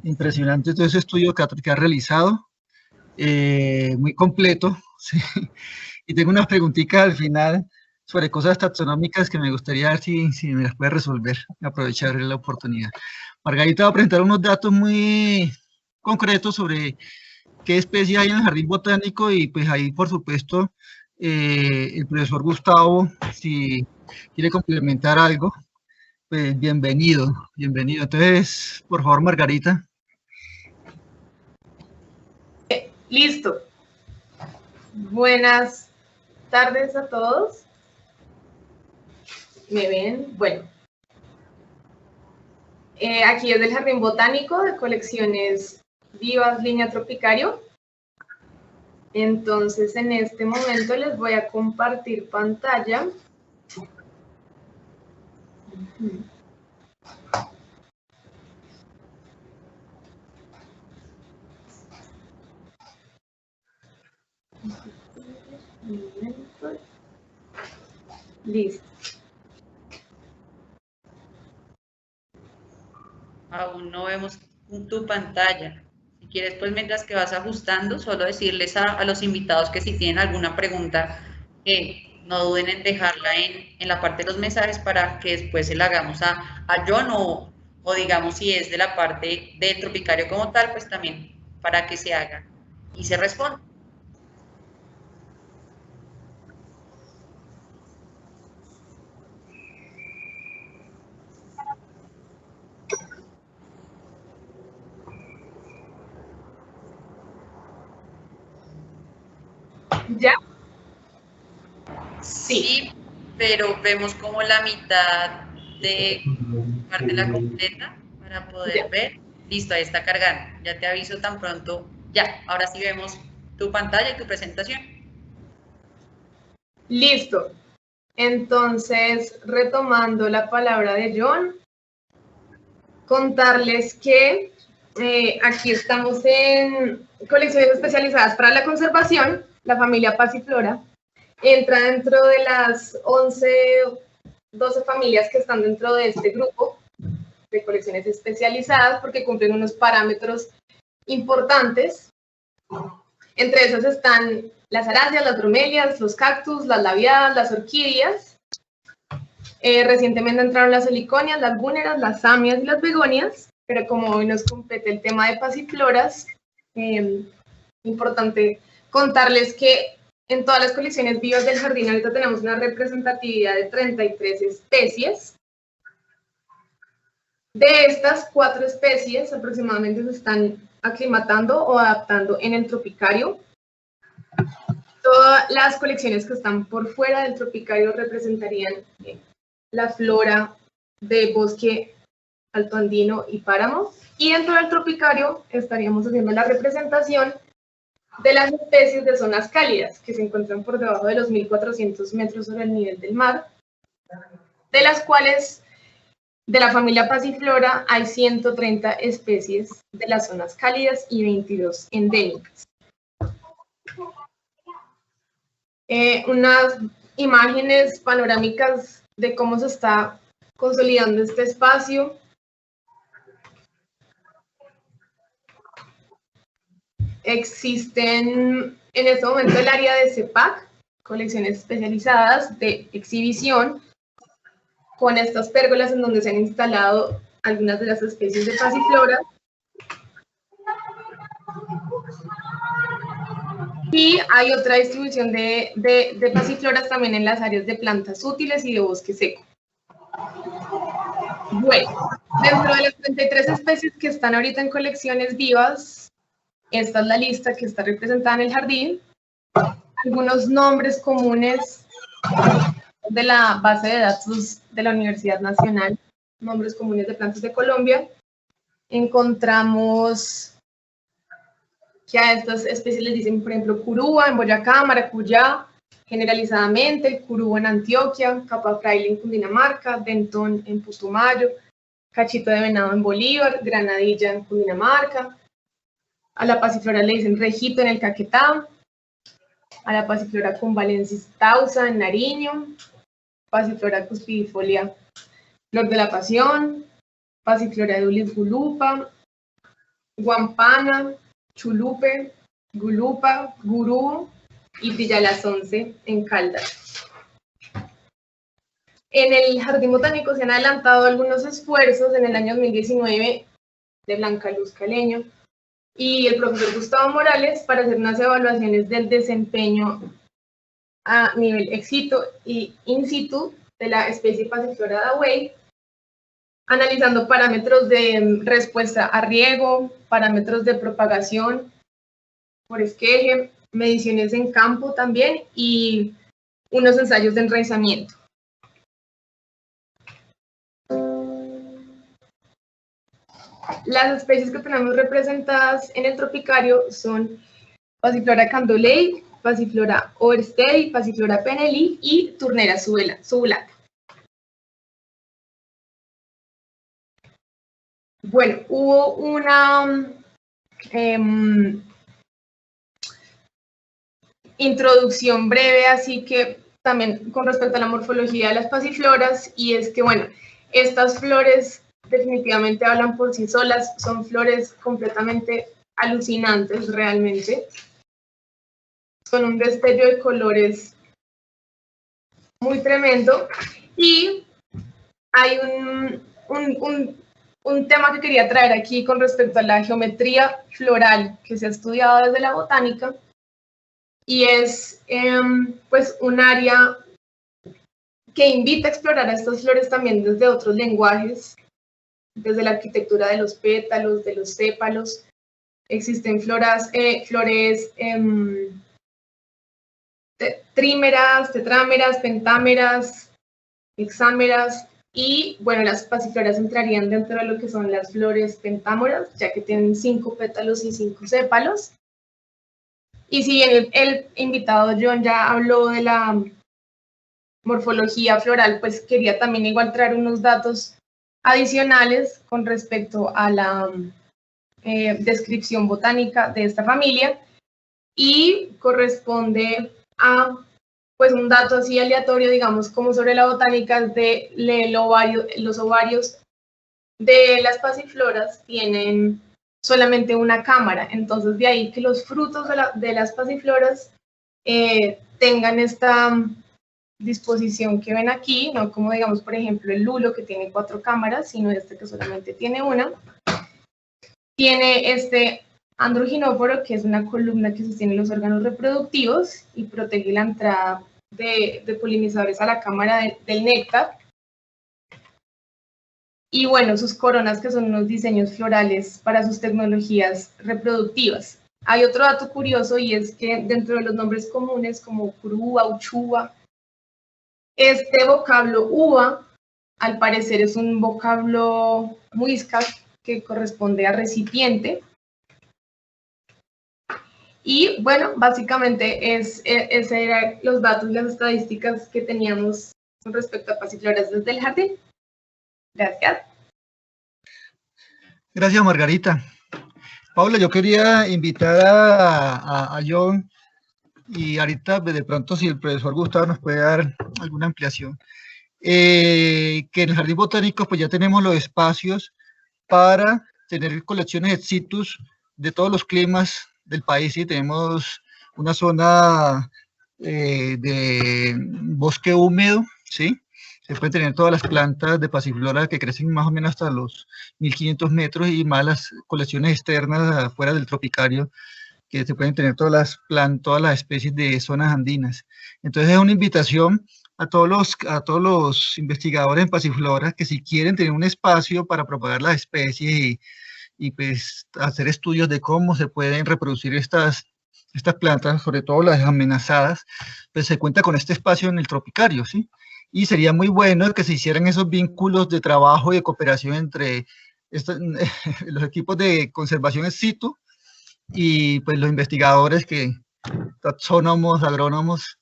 impresionante todo ese estudio que ha realizado, muy completo, ¿sí? Y tengo unas preguntitas al final sobre cosas taxonómicas que me gustaría ver si me las puede resolver, aprovechar la oportunidad. Margarita va a presentar unos datos muy concretos sobre qué especies hay en el jardín botánico y pues ahí por supuesto el profesor Gustavo, si quiere complementar algo, pues bienvenido. Entonces, por favor, Margarita. Listo. Buenas tardes a todos. ¿Me ven? Bueno. Aquí es del Jardín Botánico de Colecciones Vivas, línea Tropicario. Entonces, en este momento les voy a compartir pantalla. Listo. Aún no vemos tu pantalla. Si quieres, pues mientras que vas ajustando, solo decirles a los invitados que si tienen alguna pregunta, no duden en dejarla en la parte de los mensajes para que después se la hagamos a John o digamos si es de la parte del tropicario como tal, pues también para que se haga y se responda. ¿Ya? Sí, pero vemos como la mitad de parte la completa para poder ver. Listo, ahí está cargando. Ya te aviso tan pronto. Ya, ahora sí vemos tu pantalla y tu presentación. Listo. Entonces, retomando la palabra de John, contarles que aquí estamos en colecciones especializadas para la conservación. La familia Pasiflora entra dentro de las 12 familias que están dentro de este grupo de colecciones especializadas porque cumplen unos parámetros importantes. Entre esas están las aráceas, las bromelias, los cactus, las labiadas, las orquídeas. Recientemente entraron las heliconias, las gúneras, las samias y las begonias, pero como hoy nos compete el tema de pasifloras, importante contarles que en todas las colecciones vivas del jardín ahorita tenemos una representatividad de 33 especies. De estas 4 especies aproximadamente se están aclimatando o adaptando en el tropicario. Todas las colecciones que están por fuera del tropicario representarían la flora de bosque altoandino y páramo. Y dentro del tropicario estaríamos haciendo la representación de las especies de zonas cálidas que se encuentran por debajo de los 1400 metros sobre el nivel del mar, de las cuales de la familia Pasiflora hay 130 especies de las zonas cálidas y 22 endémicas. Unas imágenes panorámicas de cómo se está consolidando este espacio. Existen en este momento el área de CEPAC, colecciones especializadas de exhibición, con estas pérgolas en donde se han instalado algunas de las especies de pasiflora. Y hay otra distribución de pasifloras también en las áreas de plantas útiles y de bosque seco. Bueno, dentro de las 33 especies que están ahorita en colecciones vivas, esta es la lista que está representada en el jardín. Algunos nombres comunes de la base de datos de la Universidad Nacional, Nombres Comunes de Plantas de Colombia, encontramos que a estas especies les dicen, por ejemplo, curúa en Boyacá, maracuyá, generalizadamente, el curúa en Antioquia, capa fraile en Cundinamarca, dentón en Putumayo, cachito de venado en Bolívar, granadilla en Cundinamarca, a la pasiflora le dicen rejito en el Caquetá, a la pasiflora convalensis tausa en Nariño, pasiflora cuspidifolia flor de la pasión, pasiflora edulis gulupa, guampana, chulupe, gulupa, gurú y Villalasonce en Caldas. En el Jardín Botánico se han adelantado algunos esfuerzos en el año 2019 de Blanca Luz Caleño y el profesor Gustavo Morales para hacer unas evaluaciones del desempeño a nivel ex situ y in situ de la especie pasiflora dawei, analizando parámetros de respuesta a riego, parámetros de propagación por esqueje, mediciones en campo también y unos ensayos de enraizamiento. Las especies que tenemos representadas en el tropicario son Pasiflora candoleyi, Pasiflora overstedii, Pasiflora penelli y Turnera subulata. Bueno, hubo una introducción breve, así que también con respecto a la morfología de las pasifloras, y es que, bueno, estas flores definitivamente hablan por sí solas, son flores completamente alucinantes realmente, con un destello de colores muy tremendo, y hay un tema que quería traer aquí con respecto a la geometría floral que se ha estudiado desde la botánica, y es pues un área que invita a explorar a estas flores también desde otros lenguajes, desde la arquitectura de los pétalos, de los sépalos. Existen flores trímeras, tetrámeras, pentámeras, hexámeras, y bueno, las pasifloras entrarían dentro de lo que son las flores pentámeras, ya que tienen 5 pétalos y 5 sépalos. Y si bien el invitado John ya habló de la morfología floral, pues quería también igual traer unos datos adicionales con respecto a la descripción botánica de esta familia, y corresponde a pues un dato así aleatorio, digamos, como sobre la botánica, de los ovarios de las pasifloras tienen solamente una cámara, entonces de ahí que los frutos de las pasifloras tengan esta disposición que ven aquí, no como digamos por ejemplo el lulo que tiene 4 cámaras, sino este que solamente tiene una. Tiene este androginóforo, que es una columna que sostiene los órganos reproductivos y protege la entrada de polinizadores a la cámara del néctar. Y bueno, sus coronas, que son unos diseños florales para sus tecnologías reproductivas. Hay otro dato curioso, y es que dentro de los nombres comunes como curúa, uchúa, este vocablo uva, al parecer es un vocablo muisca que corresponde a recipiente. Y bueno, básicamente esos eran los datos y las estadísticas que teníamos con respecto a pasifloras desde el jardín. Gracias. Gracias, Margarita. Paula, yo quería invitar a John, y ahorita de pronto si el profesor Gustavo nos puede dar alguna ampliación, que en el Jardín Botánico pues ya tenemos los espacios para tener colecciones ex situ de todos los climas del país, y tenemos una zona de bosque húmedo, ¿sí? Se pueden tener todas las plantas de pasiflora que crecen más o menos hasta los 1500 metros, y más las colecciones externas afuera del tropicario, que se pueden tener todas las especies de zonas andinas. Entonces es una invitación a todos los investigadores en pasiflora que si quieren tener un espacio para propagar las especies y pues hacer estudios de cómo se pueden reproducir estas plantas, sobre todo las amenazadas, pues se cuenta con este espacio en el tropicario, ¿sí? y sería muy bueno que se hicieran esos vínculos de trabajo y de cooperación entre los equipos de conservación in situ y pues los investigadores taxónomos, agrónomos,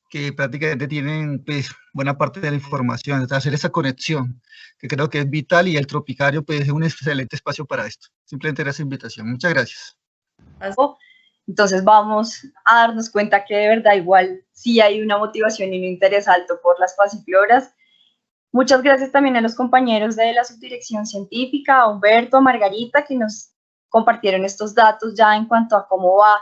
que prácticamente tienen pues buena parte de la información, hacer esa conexión, que creo que es vital, y el Tropicario pues es un excelente espacio para esto. Simplemente era esa invitación. Muchas gracias. Entonces vamos a darnos cuenta que de verdad igual sí hay una motivación y un interés alto por las pasifloras. Muchas gracias también a los compañeros de la subdirección científica, a Humberto, a Margarita, que nos compartieron estos datos ya en cuanto a cómo va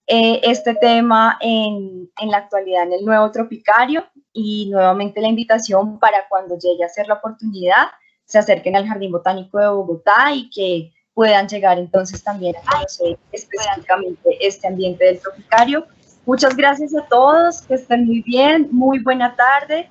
este tema en la actualidad en el nuevo Tropicario, y nuevamente la invitación para cuando llegue a ser la oportunidad, se acerquen al Jardín Botánico de Bogotá y que puedan llegar entonces también a conocer específicamente este ambiente del Tropicario. Muchas gracias a todos, que estén muy bien, muy buena tarde.